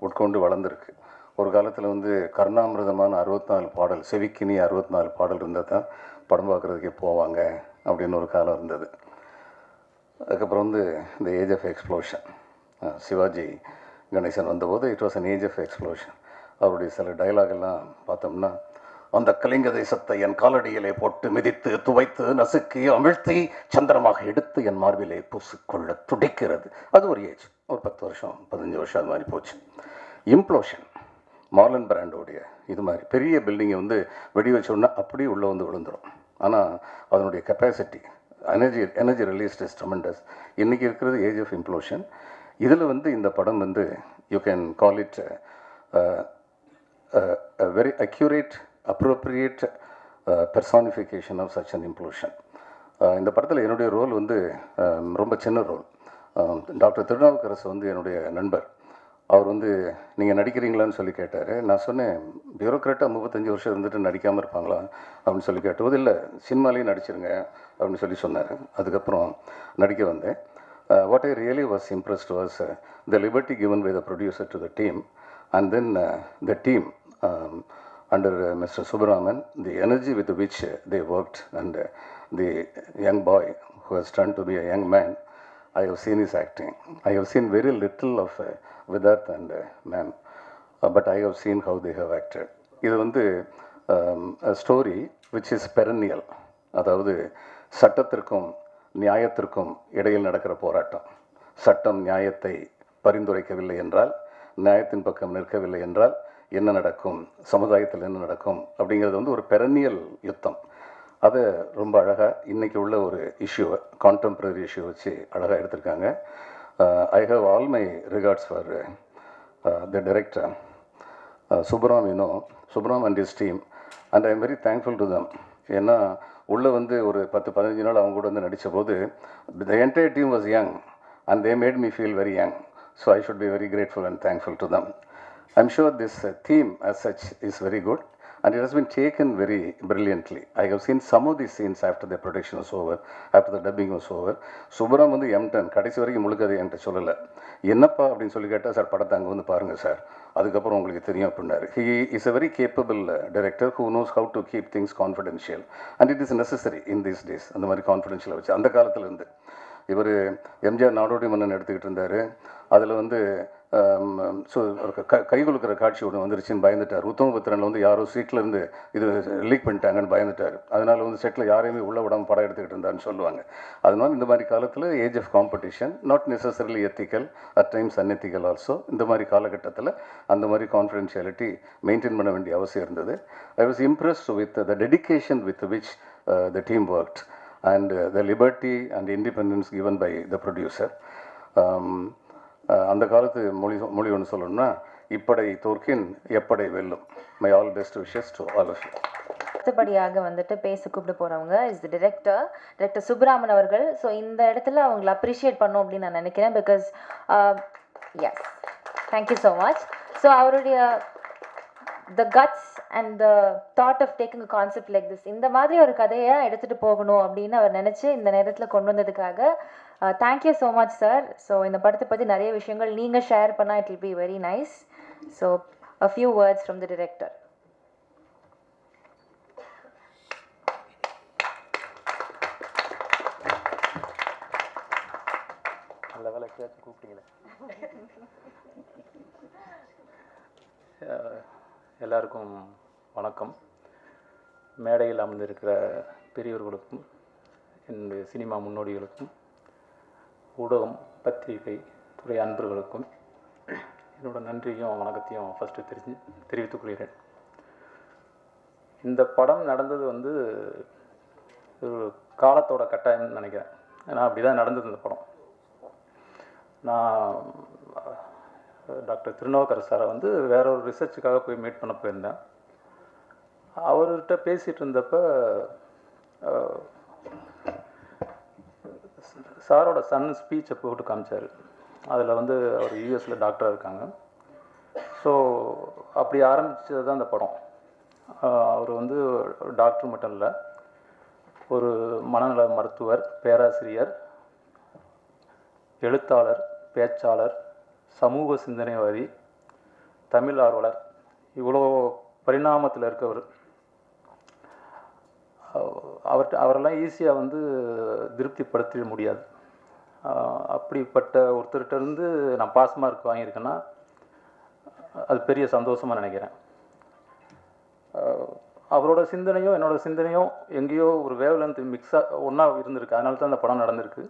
உட்கொண்டு வளர்ந்துருக்கு. ஒரு காலத்தில் வந்து கருணாமிரதமான 64 பாடல், செவிக்கினி 64 பாடல் இருந்தால் தான் படம் பார்க்குறதுக்கே போவாங்க அப்படின்னு ஒரு காலம் இருந்தது. அதுக்கப்புறம் வந்து இந்த age of explosion, Sivaji Ganesan வந்தபோது it was an age of explosion. அவருடைய சில டைலாகெல்லாம் பார்த்தோம்னா, அந்த கலிங்க தேசத்தை என் காலடியிலே போட்டு மிதித்து துவைத்து நசுக்கி அமிழ்த்தி சந்திரமாக எடுத்து என் மார்பிலே பூசிக்கொள்ள துடிக்கிறது. அது ஒரு ஏஜ், ஒரு 10 வருஷம் 15 வருஷம் அது மாதிரி போச்சு. இம்ப்ளோஷன், மார்லன் பிராண்டோடைய இது மாதிரி பெரிய பில்டிங்கை வந்து வெடி வச்சோன்னா அப்படியே உள்ளே வந்து விழுந்துடும். ஆனால் அதனுடைய capacity, energy released is tremendous. இன்றைக்கி இருக்கிறது ஏஜ் ஆஃப் இம்ப்ளோஷன். இதில் வந்து இந்த படம் வந்து you can call it very accurate, appropriate personification of such an implosion. இந்த படத்தில் என்னுடைய ரோல் வந்து ரொம்ப சின்ன ரோல். டாக்டர் திருநாவுக்கரசு வந்து என்னுடைய நண்பர். அவர் வந்து நீங்கள் நடிக்கிறீங்களான்னு சொல்லி கேட்டார். நான் சொன்னேன், பியூரோக்ராட்டாக 35 வருஷம் இருந்துட்டு நடிக்காமல் இருப்பாங்களா அப்படின்னு சொல்லி கேட்டபோது, இல்லை சினிமாலேயும் நடிச்சிருங்க அப்படின்னு சொல்லி சொன்னார். அதுக்கப்புறம் நடிக்க வந்தேன். What I really was impressed was the liberty given by the producer to the team, and then the team under Mr. Subramanian, the energy with which they worked, and the young boy who has turned to be a young man. I have seen his acting. I have seen very little of Vidarth and ma'am, but I have seen how they have acted. இது வந்து a story which is perennial. அதாவது சட்டத்திற்கும் நியாயத்திற்கும் இடையில் நடக்கிற போராட்டம். சட்டம் நியாயத்தை பரிந்துரைக்கவில்லை என்றால், நியாயத்தின் பக்கம் நிற்கவில்லை என்றால் என்ன நடக்கும், சமுதாயத்தில் என்ன நடக்கும் அப்படிங்கிறது வந்து ஒரு பெரனியல் யுத்தம். அதை ரொம்ப அழகாக இன்றைக்கி உள்ள ஒரு இஷ்யூவை, கான்டெம்பரரி இஷ்யூ வச்சு அழகாக எடுத்திருக்காங்க. I have all my regards for the director Subram and his team, and I am very thankful to them. ஏன்னா உள்ளே வந்து ஒரு 10-15 நாள் அவங்க கூட வந்து நடித்த போது the entire team was young and they made me feel very young. So I should be very grateful and thankful to them. I'm sure this theme as such is very good, and it has been taken very brilliantly. I have seen some of these scenes after the production was over, after the dubbing was over. Subram வந்து M10 கடைசி வரைக்கும் முழுக்கதை என்கிட்ட சொல்லலை. என்னப்பா அப்படின்னு சொல்லி கேட்டால், sir படத்தை அங்கே வந்து பாருங்கள் சார், அதுக்கப்புறம் உங்களுக்கு தெரியும் அப்படின்னாரு. He is a very capable director who knows how to keep things confidential, and it is necessary in these days. அந்த மாதிரி கான்ஃபிடென்ஷியலாக வச்சு அந்த காலத்துலேருந்து இவர் எம்ஜிஆர் நாடோடி மன்னன் எடுத்துக்கிட்டு இருந்தார். அதில் வந்து கை கொடுக்குற காட்சி ஒன்று வந்துருச்சுன்னு பயந்துட்டார். உத்தமபுத்திரனில் வந்து யாரோ சீட்லேருந்து இது லீக் பண்ணிட்டாங்கன்னு பயந்துட்டார். அதனால் வந்து செட்டில் யாரையுமே உள்ள விடாமல் படம் எடுத்துக்கிட்டு இருந்தாருன்னு சொல்லுவாங்க. அதனால இந்த மாதிரி காலத்தில் age of competition, not necessarily ethical, at times unethical also. இந்த மாதிரி காலகட்டத்தில் அந்த மாதிரி கான்ஃபிடென்ஷியாலிட்டி மெயின்டைன் பண்ண வேண்டிய அவசியம் இருந்தது. I was impressed with the dedication with which the team worked and the liberty and independence given by the producer. அந்த காலத்து மொழி ஒன்று சொல்லணும்னா, இப்படை தோற்கின் எப்படை வெல்லும். My all best wishes to all of you. அடுத்தபடியாக வந்துட்டு பேச கூப்பிட்டு போகிறவங்க இஸ் தி டைரக்டர் சுப்ராமன் அவர்கள். ஸோ இந்த இடத்துல அவங்களை அப்ரிஷியேட் பண்ணோம் அப்படின்னு நான் நினைக்கிறேன். Because yes, thank you so much. So அவருடைய the guts and the thought of taking a concept like this, இந்த மாதிரி ஒரு கதையை எடுத்துகிட்டு போகணும் அப்படின்னு அவர் நினச்சி இந்த நேரத்தில் கொண்டு வந்ததுக்காக thank you so much sir. So இந்த படத்தை பற்றி நிறைய விஷயங்கள் நீங்கள் ஷேர் பண்ணால் it will be very nice. So a few words from the director. எல்லாருக்கும் வணக்கம். மேடையில் அமர்ந்திருக்கிற பெரியவர்களுக்கும் என்னுடைய சினிமா முன்னோடிகளுக்கும் ஊடகம் பத்திரிகை துறை அன்பர்களுக்கும் என்னோட நன்றியும் வணக்கத்தையும் ஃபஸ்ட்டு தெரிவித்துக் கொள்கிறேன். இந்த படம் நடந்தது வந்து ஒரு காலத்தோட கட்டாயம்னு நினைக்கிறேன். ஏன்னா அப்படி தான் நடந்தது இந்த படம். நான் டாக்டர் திருநாவுக்கரசு சாரை வந்து வேற ஒரு ரிசர்ச்சுக்காக போய் மீட் பண்ண போயிருந்தேன். அவர்கிட்ட பேசிகிட்டு இருந்தப்போ சாரோட சன் ஸ்பீச்சை போட்டு காமிச்சார். அதில் வந்து அவர் யூஎஸில் டாக்டராக இருக்காங்க. ஸோ அப்படி ஆரம்பித்தது தான் இந்த படம். அவர் வந்து டாக்டர் மட்டும் இல்லை, ஒரு மனநல மருத்துவர், பேராசிரியர், எழுத்தாளர், பேச்சாளர், சமூக சிந்தனைவாதி, தமிழ் ஆர்வலர், இவ்வளோ பரிணாமத்தில் இருக்கவர். அவரெல்லாம் ஈஸியாக வந்து திருப்திப்படுத்த முடியாது. அப்படிப்பட்ட ஒருத்தர்கிட்டருந்து நான் பாஸ் மார்க் வாங்கியிருக்கேன்னா அது பெரிய சந்தோஷமாக நினைக்கிறேன். அவரோட சிந்தனையும் என்னோடய சிந்தனையும் எங்கேயோ ஒரு வேவ்லென்த் மிக்ஸாக ஒன்றா இருந்திருக்கு. அதனால தான் அந்த படம் நடந்திருக்கு.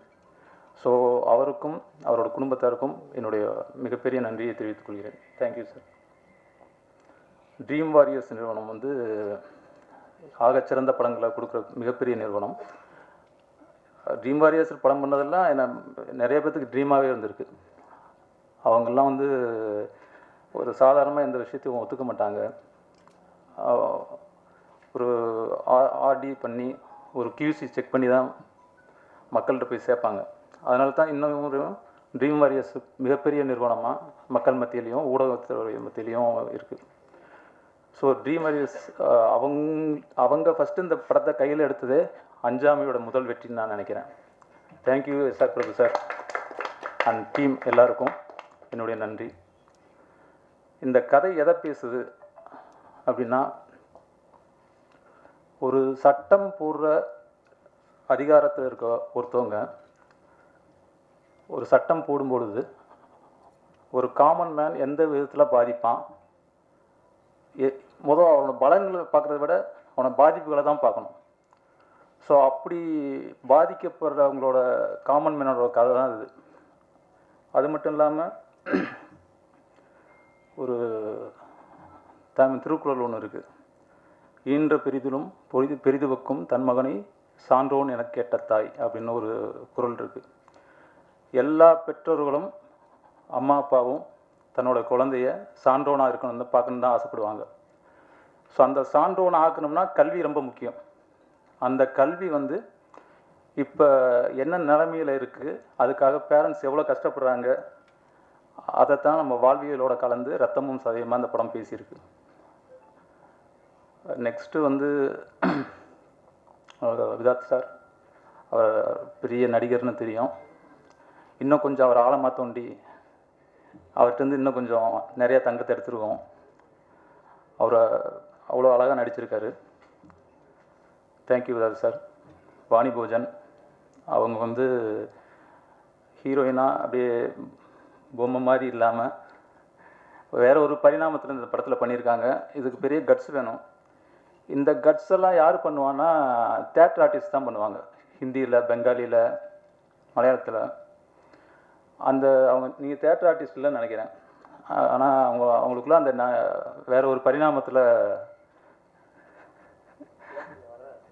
ஸோ அவருக்கும் அவரோட குடும்பத்தாருக்கும் என்னுடைய மிகப்பெரிய நன்றியை தெரிவித்துக் கொள்கிறேன். Thank you sir. ட்ரீம் வாரியர்ஸ் நிறுவனம் வந்து ஆகச்சிறந்த படங்களை கொடுக்குற மிகப்பெரிய நிறுவனம். ட்ரீம் வாரியர்ஸ் படம் பண்ணதெல்லாம் என்ன நிறைய பேர்த்துக்கு ட்ரீமாகவே இருந்திருக்கு. அவங்கெல்லாம் வந்து ஒரு சாதாரணமாக எந்த விஷயத்தையும் ஒத்துக்க மாட்டாங்க. ஒரு ஆர்டி பண்ணி ஒரு QC செக் பண்ணி தான் மக்கள்கிட்ட போய் சேர்ப்பாங்க. அதனால தான் இன்னும் ஒரு ட்ரீம் வாரியர்ஸ் மிகப்பெரிய நிறுவனமாக மக்கள் மத்தியிலையும் ஊடகத்துறை மத்தியிலையும் இருக்குது. ஸோ ட்ரீம் வாரியர்ஸ் அவங்க ஃபஸ்ட்டு இந்த படத்தை கையில் எடுத்ததே அஞ்சாமியோட முதல் வெற்றின்னு நான் நினைக்கிறேன். Thank you SR Prabhu sir and team எல்லாருக்கும் என்னுடைய நன்றி. இந்த கதை எதை பேசுது அப்படின்னா, ஒரு சட்டம் போடுற அதிகாரத்தில் இருக்க ஒருத்தவங்க ஒரு சட்டம் போடும்பொழுது ஒரு காமன் மேன் எந்த விதத்தில் பாதிப்பான், முதல் அவனோட பலன்களை பார்க்குறத விட அவனோட பாதிப்புகளை தான் பார்க்கணும். ஸோ அப்படி பாதிக்கப்படுறவங்களோட காமன் மேனோட கதை தான் இது. அது மட்டும் இல்லாமல் ஒரு தமிழ் திருக்குறள் ஒன்று இருக்குது. ஈன்ற பெரிதிலும் பெரிதுவக்கும் தன் மகனை சான்றோன் என கேட்ட தாய் அப்படின்னு ஒரு குறள் இருக்குது. எல்லா பெற்றோர்களும் அம்மா அப்பாவும் தன்னோட குழந்தைய சான்றோனாக இருக்கணும்னு பார்க்கணுன்னு தான் ஆசைப்படுவாங்க. ஸோ அந்த சான்றோனை ஆக்கணும்னா கல்வி ரொம்ப முக்கியம். அந்த கல்வி வந்து இப்போ என்ன நிலைமையில் இருக்குது, அதுக்காக பேரண்ட்ஸ் எவ்வளோ கஷ்டப்படுறாங்க, அதைத்தான் நம்ம வாழ்வியலோட கலந்து ரத்தமும் சதயமாக அந்த படம் பேசியிருக்கு. நெக்ஸ்ட்டு வந்து விதாத் சார், அவர் பெரிய நடிகர்னு தெரியும். இன்னும் கொஞ்சம் அவர் ஆழமாக தோண்டி அவர்கிட்டருந்து இன்னும் கொஞ்சம் நிறையா தங்கத்தை எடுத்துருக்கோம். அவரை அவ்வளோ அழகாக நடிச்சிருக்காரு. தேங்க்யூ விதாத் சார். வாணி போஜன் அவங்க வந்து ஹீரோயினாக அப்படியே பொம்மை மாதிரி இல்லாமல் வேறு ஒரு பரிணாமத்தில் இந்த படத்தில் பண்ணியிருக்காங்க. இதுக்கு பெரிய கட்ஸ் வேணும். இந்த கட்ஸ் எல்லாம் யார் பண்ணுவான்னா தியேட்டர் ஆர்டிஸ்ட் தான் பண்ணுவாங்க. ஹிந்தியில், பெங்காலியில், மலையாளத்தில். அந்த அவங்க நீங்கள் தியேட்டர் ஆர்டிஸ்ட் இல்லைன்னு நினைக்கிறேன். ஆனால் அவங்களுக்குள்ள அந்த வேறு ஒரு பரிணாமத்தில்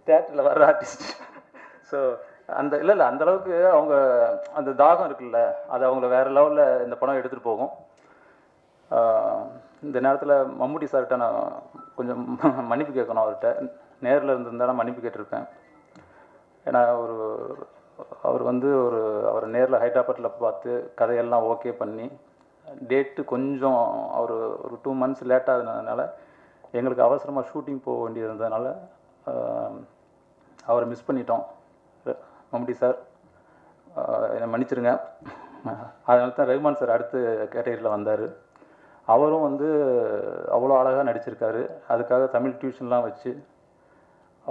தியேட்டரில் வர்ற ஆர்டிஸ்ட். ஸோ அந்த இல்லை அந்தளவுக்கு அவங்க அந்த தாகம் இருக்குல்ல, அது அவங்கள வேறு லெவலில் இந்த படம் எடுத்துகிட்டு போகும். இந்த நேரத்தில் மம்முட்டி சார்கிட்ட நான் கொஞ்சம் மன்னிப்பு கேட்கணும். அவர்கிட்ட நேரில் இருந்திருந்தால் நான் மன்னிப்பு கேட்டிருப்பேன். ஏன்னா அவர் வந்து அவரை நேரில் ஹைதராபாத்தில் பார்த்து கதையெல்லாம் ஓகே பண்ணி டேட்டு கொஞ்சம் ஒரு 2 months லேட்டாக இருந்ததுனால எங்களுக்கு அவசரமாக ஷூட்டிங் போக வேண்டியது இருந்ததுனால அவரை மிஸ் பண்ணிட்டோம். மம்முட்டி சார் என்னை மன்னிச்சிருங்க. அதனால தான் ரஹ்மான் சார் அடுத்த கேட்டகரியில் வந்தார். அவரும் வந்து அவ்வளோ அழகாக நடிச்சிருக்காரு. அதுக்காக தமிழ் டியூஷன்லாம் வச்சு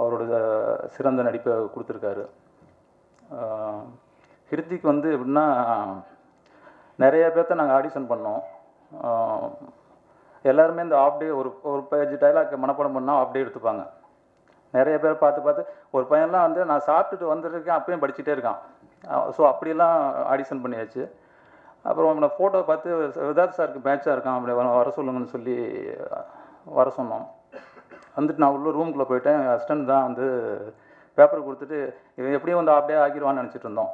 அவரோட சிறந்த நடிப்பை கொடுத்துருக்காரு. ஹிருத்திக் வந்து எப்படின்னா, நிறைய பேர்த்த நாங்கள் ஆடிஷன் பண்ணோம். எல்லாருமே இந்த ஆஃப் டே ஒரு பேஜ் டைலாக் மனப்பாடம் பண்ணால் ஆஃப் டே எடுத்துப்பாங்க. நிறைய பேர் பார்த்து ஒரு பையன்லாம் வந்து நான் சாப்பிட்டுட்டு வந்துருக்கேன் அப்பயும் படிச்சுட்டே இருக்கான். ஸோ அப்படியெல்லாம் ஆடிஷன் பண்ணியாச்சு. அப்புறம் அவனை ஃபோட்டோ பார்த்து விதார்த் சாருக்கு மேட்சாக இருக்கான், அப்படி வர சொல்லுங்கன்னு சொல்லி வர சொன்னோம். வந்துட்டு நான் உள்ள ரூமுக்குள்ளே போயிட்டேன். அசிஸ்டன்ட் தான் வந்து பேப்பர் கொடுத்துட்டு இவன் எப்படியும் வந்து ஆஃப் டே ஆக்கிடுவான்னு நினச்சிட்டு இருந்தோம்.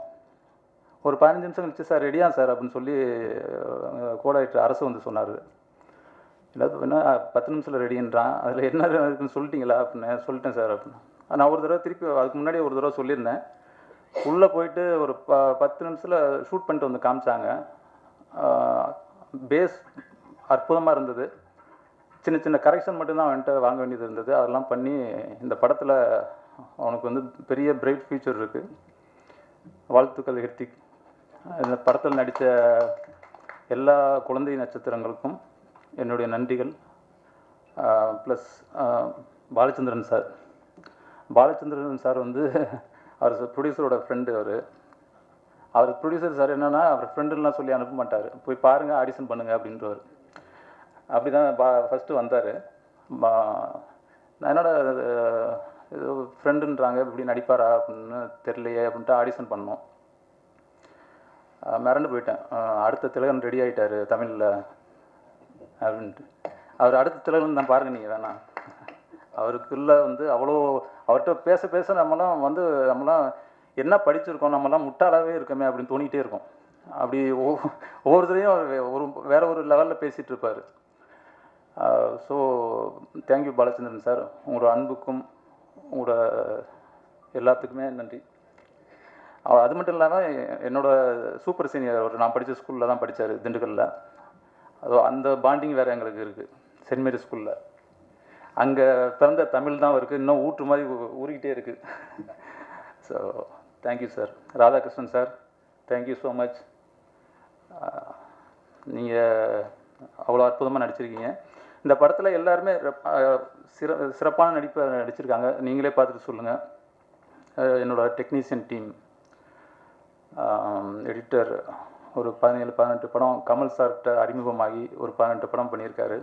ஒரு 15 நிமிஷம் கழிச்சு சார் ரெடியா சார் அப்படின்னு சொல்லி கோடாயிட்டு அரசு வந்து சொன்னார். என்ன 10 நிமிஷத்தில் ரெடின்றான், அதில் என்ன இருக்குன்னு சொல்லிட்டீங்களா அப்படின்னு. சொல்லிட்டேன் சார் அப்படின்னு. நான் ஒரு தடவை திருப்பி அதுக்கு முன்னாடி ஒரு தடவை சொல்லியிருந்தேன். உள்ளே போயிட்டு ஒரு 10 நிமிஷத்தில் ஷூட் பண்ணிட்டு வந்து காமிச்சாங்க. பேஸ் அற்புதமாக இருந்தது. சின்ன சின்ன கரெக்ஷன் மட்டும்தான் அவன்கிட்ட வாங்க வேண்டியது இருந்தது. அதெல்லாம் பண்ணி இந்த படத்தில் அவனுக்கு வந்து பெரிய பிரைட் ஃபியூச்சர் இருக்குது. வாழ்த்துக்கள் ஹிருத்திக். இந்த படத்தில் நடித்த எல்லா குழந்தை நட்சத்திரங்களுக்கும் என்னுடைய நன்றிகள். ப்ளஸ் பாலச்சந்திரன் சார் வந்து அவர் ப்ரொடியூசரோட ஃப்ரெண்டு. அவர் ப்ரொடியூசர் சார் என்னென்னா அவர் ஃப்ரெண்டுலாம் சொல்லி அனுப்ப மாட்டார். போய் பாருங்கள், ஆடிஷன் பண்ணுங்கள் அப்படின்றவர். அப்படி தான் ஃபஸ்ட்டு வந்தார். நான் என்னோட ஏதோ ஃப்ரெண்டுன்றாங்க, இப்படி நடிப்பாரா அப்படின்னு தெரியலையே அப்படின்ட்டு ஆடிஷன் பண்ணோம். மிரண்டு போயிட்டேன். அடுத்த திலகன் ரெடி ஆகிட்டார் தமிழில் அப்படின்ட்டு. அவர் அடுத்த திலகன் தான் பாருங்கள் நீங்கள் வேணாம். அவருக்குள்ள வந்து அவ்வளோ அவர்கிட்ட பேச நம்மளாம் என்ன படிச்சிருக்கோம், நம்மளாம் முட்டாளாகவே இருக்கோமே அப்படின்னு தோணிகிட்டே இருக்கும். அப்படி ஒவ்வொருத்தரையும் அவர் வேற ஒரு லெவலில் பேசிகிட்டு இருப்பார். So thank you Balachandran sir. உங்களோட அன்புக்கும் உங்களோட எல்லாத்துக்குமே நன்றி. அது மட்டும் இல்லாமல் என்னோடய சூப்பர் சீனியர் நான் படித்த ஸ்கூலில் தான் படித்தார், திண்டுக்கல்லில். அந்த பாண்டிங் வேறு எங்களுக்கு இருக்குது. சென்ட் மேரி ஸ்கூலில் அங்கே பிறந்த தமிழ் தான் இருக்குது, இன்னும் ஊற்று மாதிரி ஊறிக்கிட்டே இருக்குது. So thank you sir. Radhakrishnan sir, thank you so much. நீங்கள் அவ்வளோ அற்புதமாக நடிச்சிருக்கீங்க. இந்த படத்தில் எல்லாருமே சிறப்பான நடிப்பை நடிச்சிருக்காங்க. நீங்களே பார்த்துட்டு சொல்லுங்கள். என்னோடய டெக்னீஷியன் டீம், எடிட்டர் ஒரு 17-18 படம் கமல் சார்கிட்ட அறிமுகமாகி ஒரு 18 படம் பண்ணியிருக்காரு.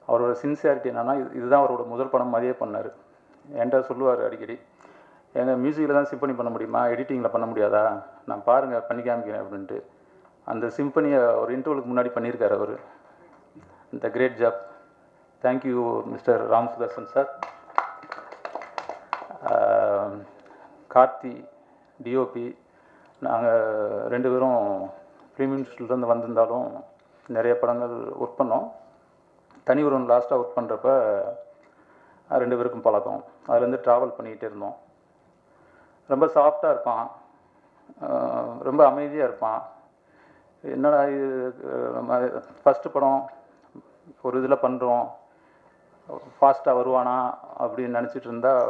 அவரோட சின்சியாரிட்டி என்னென்னா, இதுதான் அவரோட முதல் படம் மாதிரியே பண்ணார். என்கிட்ட சொல்லுவார் அடிக்கடி, எங்கள் மியூசிக்கில் தான் சிம்பனி பண்ண முடியுமா, எடிட்டிங்கில் பண்ண முடியாதா, நான் பாருங்கள் பண்ணி காமிக்கிறேன் அப்படின்ட்டு. அந்த சிம்பனியை ஒரு இன்டர்வலுக்கு முன்னாடி பண்ணியிருக்காரு அவர். இந்த great job. Thank you mister Ram Sudarshan sir. Karthi DOP, நாங்கள் 2 பேரும் ஃபிலிம் இன்ஸ்டியூட்லேருந்து வந்திருந்தாலும் நிறைய படங்கள் ஒர்க் பண்ணோம். தனி ஒருவன் லாஸ்ட்டாக ஒர்க் பண்ணுறப்ப 2 பேருக்கும் பழக்கம். அதுலேருந்து ட்ராவல் பண்ணிக்கிட்டே இருந்தோம். ரொம்ப சாஃப்டாக இருப்பான், ரொம்ப அமைதியாக இருப்பான். என்னடா இது ஃபஸ்ட்டு படம் ஒரு இதில் பண்ணுறோம், ஃபாஸ்ட்டாக வருவானா அப்படின்னு நினச்சிட்டு இருந்தால்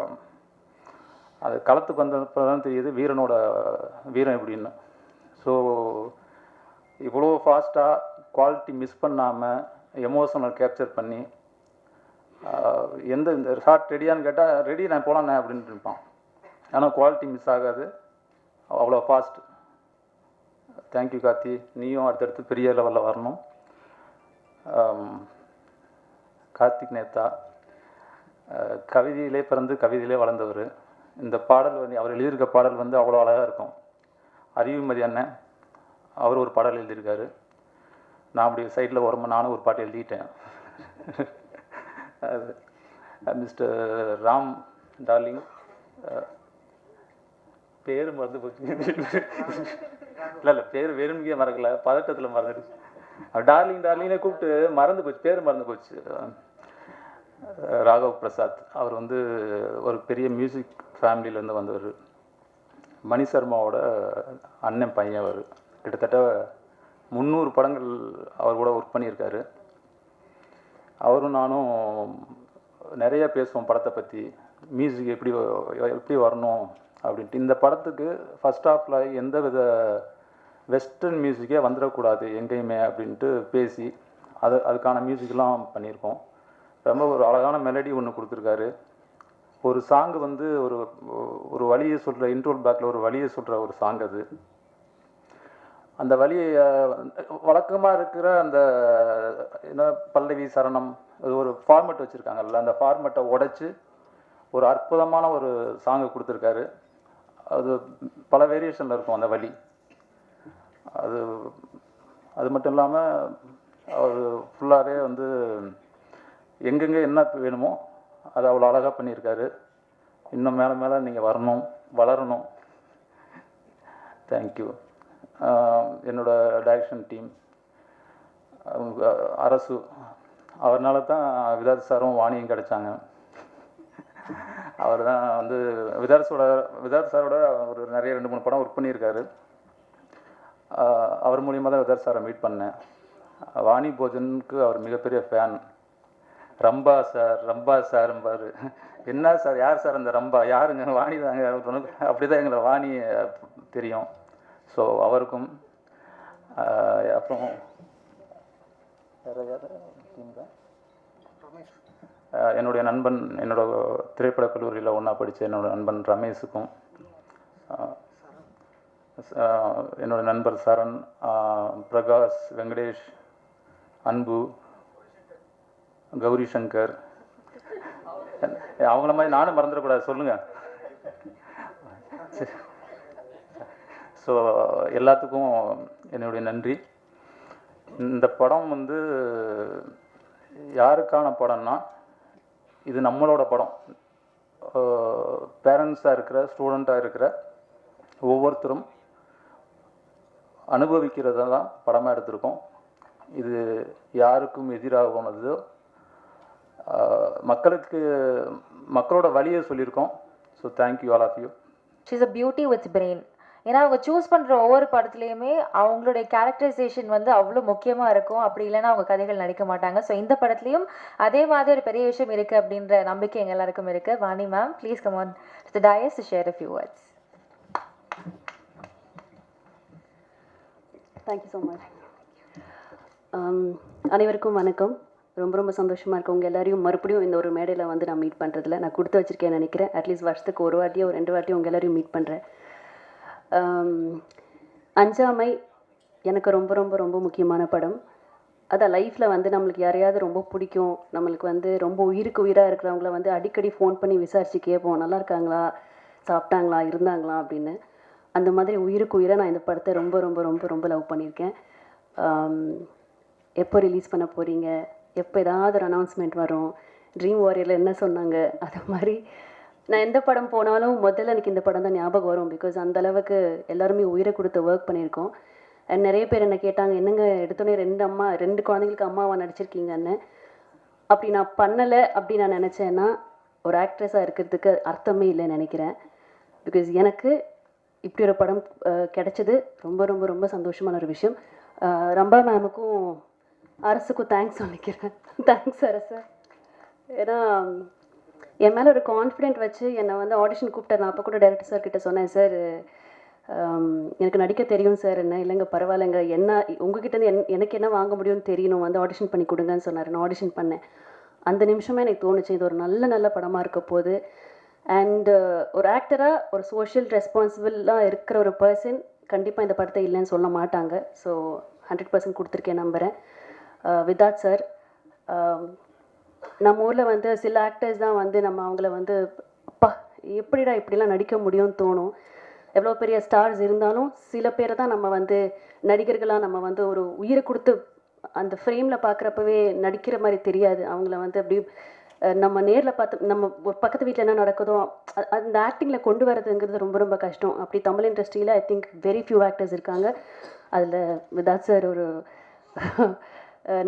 அது களத்துக்கு வந்தப்போ தான் தெரியுது வீரம் எப்படின்னு. ஸோ இவ்வளோ ஃபாஸ்ட்டாக குவாலிட்டி மிஸ் பண்ணாமல் எமோஷனல் கேப்சர் பண்ணி இந்த ஷார்ட் ரெடியான்னு கேட்டால் ரெடி நான் போகலாண்ணே அப்படின்ட்டு இருப்பான். ஆனால் குவாலிட்டி மிஸ் ஆகாது, அவ்வளோ ஃபாஸ்ட். தேங்க்யூ கார்த்தி. நீயும் அடுத்தடுத்து பெரிய லெவலில் வரணும். கார்த்திக் நேத்தா கவிதையிலே பிறந்து கவிதையிலே வளர்ந்தவர். இந்த பாடல் வந்து அவர் எழுதியிருக்க பாடல் வந்து அவ்வளோ அழகாக இருக்கும். அறிவுமதி அண்ணன் அவர் ஒரு பாடல் எழுதியிருக்காரு. நான் அப்படி சைடில் வரும்போது நானும் ஒரு பாட்டு எழுதிட்டேன். அது மிஸ்டர் ராம் டார்லிங், பேர் மறந்து போச்சு. இல்லை பேர் வெறுமையே மறக்கல, பதட்டத்தில் மறந்துடுச்சு. டார்லிங்னே கூப்பிட்டு மறந்து போச்சு, பேர் மறந்து போச்சு. ராகவ் பிரசாத், அவர் வந்து ஒரு பெரிய மியூசிக் ஃபேமிலியிலேருந்து வந்தவர். மணி சர்மாவோட அண்ணன் பையன் அவர். கிட்டத்தட்ட 300 படங்கள் அவர் கூட ஒர்க் பண்ணியிருக்காரு. அவரும் நானும் நிறைய பேசுவோம் படத்தை பற்றி, மியூசிக் எப்படி வரணும் அப்படின்ட்டு. இந்த படத்துக்கு ஃபஸ்ட் ஹாஃபில் எந்த வித வெஸ்டர்ன் மியூசிக்கே வந்துடக்கூடாது எங்கேயுமே அப்படின்ட்டு பேசி அதுக்கான மியூசிக்லாம் பண்ணியிருக்கோம். ரொம்ப ஒரு அழகான மெலடி ஒன்று கொடுத்துருக்காரு. ஒரு சாங்கு வந்து ஒரு வழியை சொல்கிற, இன்ட்ரோல் பேக்கில் ஒரு வழியை சொல்கிற ஒரு சாங் அது. அந்த வழியை வழக்கமாக இருக்கிற அந்த என்ன பல்லவி சரணம் அது ஒரு ஃபார்மெட் வச்சுருக்காங்கல்ல, அந்த ஃபார்மெட்டை உடைச்சி ஒரு அற்புதமான ஒரு சாங்கை கொடுத்துருக்காரு. அது பல வேரியேஷனில் இருக்கும் அந்த வழி. அது மட்டும் இல்லாமல் அவர் ஃபுல்லாகவே வந்து எங்கெங்கே என்ன வேணுமோ அது அவ்வளோ அழகாக பண்ணியிருக்காரு. இன்னும் மேலே மேலே நீங்கள் வரணும், வளரணும். தேங்க்யூ. என்னோடய டைரக்ஷன் டீம், அரசு, அவர்னால தான் விதார்த் சாரும் வாணியும் கிடைச்சாங்க. அவர் தான் வந்து விதார்த் சாரோட ஒரு நிறைய 2-3 படம் ஒர்க் பண்ணியிருக்காரு. அவர் மூலியமாக தான் விதார்த் சாரை மீட் பண்ணேன். வாணி போஜனுக்கு அவர் மிகப்பெரிய ஃபேன். ரம்பா சார்ம்பார். என்ன சார், யார் சார் அந்த ரம்பா? யாருங்க? வாணி தாங்க. அப்படி தான் எங்களை வாணி தெரியும். ஸோ அவருக்கும் அப்புறம் என்னுடைய நண்பன், என்னோட திரைப்பட கல்லூரியில் ஒன்றா படித்த என்னோட நண்பன் ரமேஷுக்கும், என்னோட நண்பர் சரண், பிரகாஷ், வெங்கடேஷ், அன்பு, கௌரி சங்கர், அவங்கள மாதிரி நானும் மறந்துடக்கூடாது சொல்லுங்கள். ஸோ எல்லாத்துக்கும் என்னுடைய நன்றி. இந்த படம் வந்து யாருக்கான படம்னா, இது நம்மளோட படம். பேரண்ட்ஸாக இருக்கிற, ஸ்டூடெண்ட்டாக இருக்கிற ஒவ்வொருத்தரும் அனுபவிக்கிறத தான் படமாக எடுத்திருக்கோம். இது யாருக்கும் எதிராக போனது, மக்களோட வழியை சொல்லியிருக்கோம். So thank you all of you. She's a beauty with brain. ஏன்னா அவங்க சூஸ் பண்ணுற ஒவ்வொரு படத்துலையுமே அவங்களுடைய கேரக்டரைசேஷன் வந்து அவ்வளோ முக்கியமாக இருக்கும். அப்படி இல்லைன்னா அவங்க கதைகள் நடிக்க மாட்டாங்க. ஸோ இந்த படத்துலையும் அதே மாதிரி ஒரு பெரிய விஷயம் இருக்குது அப்படின்ற நம்பிக்கை எங்கள் எல்லாருக்கும் இருக்குது. Vani ma'am, please come on to the dais to share a few words. Thank you so much. அனைவருக்கும் வணக்கம். ரொம்ப ரொம்ப சந்தோஷமாக இருக்கும் உங்கள் எல்லாரையும் மறுபடியும் இந்த ஒரு மேடையில் வந்து நான் மீட் பண்ணுறதுல. நான் கொடுத்து வச்சுருக்கேன்னு நினைக்கிறேன். அட்லீஸ்ட் வருஷத்துக்கு ஒரு வாட்டியோ 2 வாட்டியோ உங்கள் எல்லாரையும் மீட் பண்ணுறேன். அஞ்சாமை எனக்கு ரொம்ப ரொம்ப ரொம்ப முக்கியமான படம். அதான் லைஃப்பில் வந்து நம்மளுக்கு யாரையாவது ரொம்ப பிடிக்கும், நம்மளுக்கு வந்து ரொம்ப உயிருக்கு உயிராக இருக்கிறவங்கள வந்து அடிக்கடி ஃபோன் பண்ணி விசாரித்து கேட்போம், நல்லா இருக்காங்களா, சாப்பிட்டாங்களா, இருந்தாங்களா அப்படின்னு. அந்த மாதிரி உயிருக்கு உயிராக நான் இந்த படத்தை ரொம்ப ரொம்ப ரொம்ப ரொம்ப லவ் பண்ணியிருக்கேன். எப்போ ரிலீஸ் பண்ண போகிறீங்க, எப்போ ஏதாவது ஒரு அனௌன்ஸ்மெண்ட் வரும், ட்ரீம் வாரியரில் என்ன சொன்னாங்க, அது மாதிரி நான் எந்த படம் போனாலும் முதல்ல எனக்கு இந்த படம் தான் ஞாபகம் வரும். பிகாஸ் அந்தளவுக்கு எல்லாருமே உயிரை கொடுத்து ஒர்க் பண்ணியிருக்கோம். அண்ட் நிறைய பேர் என்ன கேட்டாங்க, என்னங்க எடுத்தோடனே 2 குழந்தைங்களுக்கு அம்மாவாக நடிச்சிருக்கீங்கன்னு. அப்படி நான் பண்ணலை அப்படி நான் நினச்சேன்னா ஒரு ஆக்ட்ரஸாக இருக்கிறதுக்கு அர்த்தமே இல்லைன்னு நினைக்கிறேன். பிகாஸ் எனக்கு இப்படி ஒரு படம் கிடைச்சது ரொம்ப ரொம்ப ரொம்ப சந்தோஷமான ஒரு விஷயம். ரம்பா மேமுக்கும் அரசுக்கும் தேங்க்ஸ் சொல்லிக்கிறேன். தேங்க்ஸ் அரசு. ஏன்னா என் மேலே ஒரு கான்ஃபிடென்ட் வச்சு என்னை வந்து ஆடிஷன் கூப்பிட்டார். நான் அப்போ கூட டைரக்டர் சார் கிட்ட சொன்னேன், சார் எனக்கு நடிக்க தெரியும் சார். என்ன இல்லைங்க பரவாயில்லைங்க, என்ன உங்ககிட்டேருந்து எனக்கு என்ன வாங்க முடியும்னு தெரியணும், வந்து ஆடிஷன் பண்ணி கொடுங்கன்னு சொன்னார். நான் ஆடிஷன் பண்ணேன். அந்த நிமிஷமே எனக்கு தோணுச்சு இது ஒரு நல்ல படமாக இருக்க போகுது. அண்டு ஒரு ஆக்டராக ஒரு சோஷியல் ரெஸ்பான்சிபிளாக இருக்கிற ஒரு பர்சன் கண்டிப்பாக இந்த படத்தை இல்லைன்னு சொல்ல மாட்டாங்க. ஸோ 100% கொடுத்துருக்கேன் நம்புகிறேன். விதார்த் சார், நம்ம ஊரில் வந்து சில ஆக்டர்ஸ் தான் வந்து நம்ம அவங்கள வந்து அப்பா எப்படிடா இப்படிலாம் நடிக்க முடியும்னு தோணும். எவ்வளோ பெரிய ஸ்டார்ஸ் இருந்தாலும் சில பேரை தான் நம்ம வந்து நடிகர்களாக நம்ம வந்து ஒரு உயிரை கொடுத்து அந்த ஃப்ரேமில் பார்க்குறப்பவே நடிக்கிற மாதிரி தெரியாது. அவங்கள வந்து அப்படி நம்ம நேரில் பார்த்து நம்ம ஒரு பக்கத்து வீட்டில் என்ன நடக்குதோ அந்த ஆக்டிங்கில் கொண்டு வரதுங்கிறது ரொம்ப ரொம்ப கஷ்டம். அப்படி தமிழ் இண்டஸ்ட்ரியில் I think very few actors இருக்காங்க. அதில் விதார்த் சார் ஒரு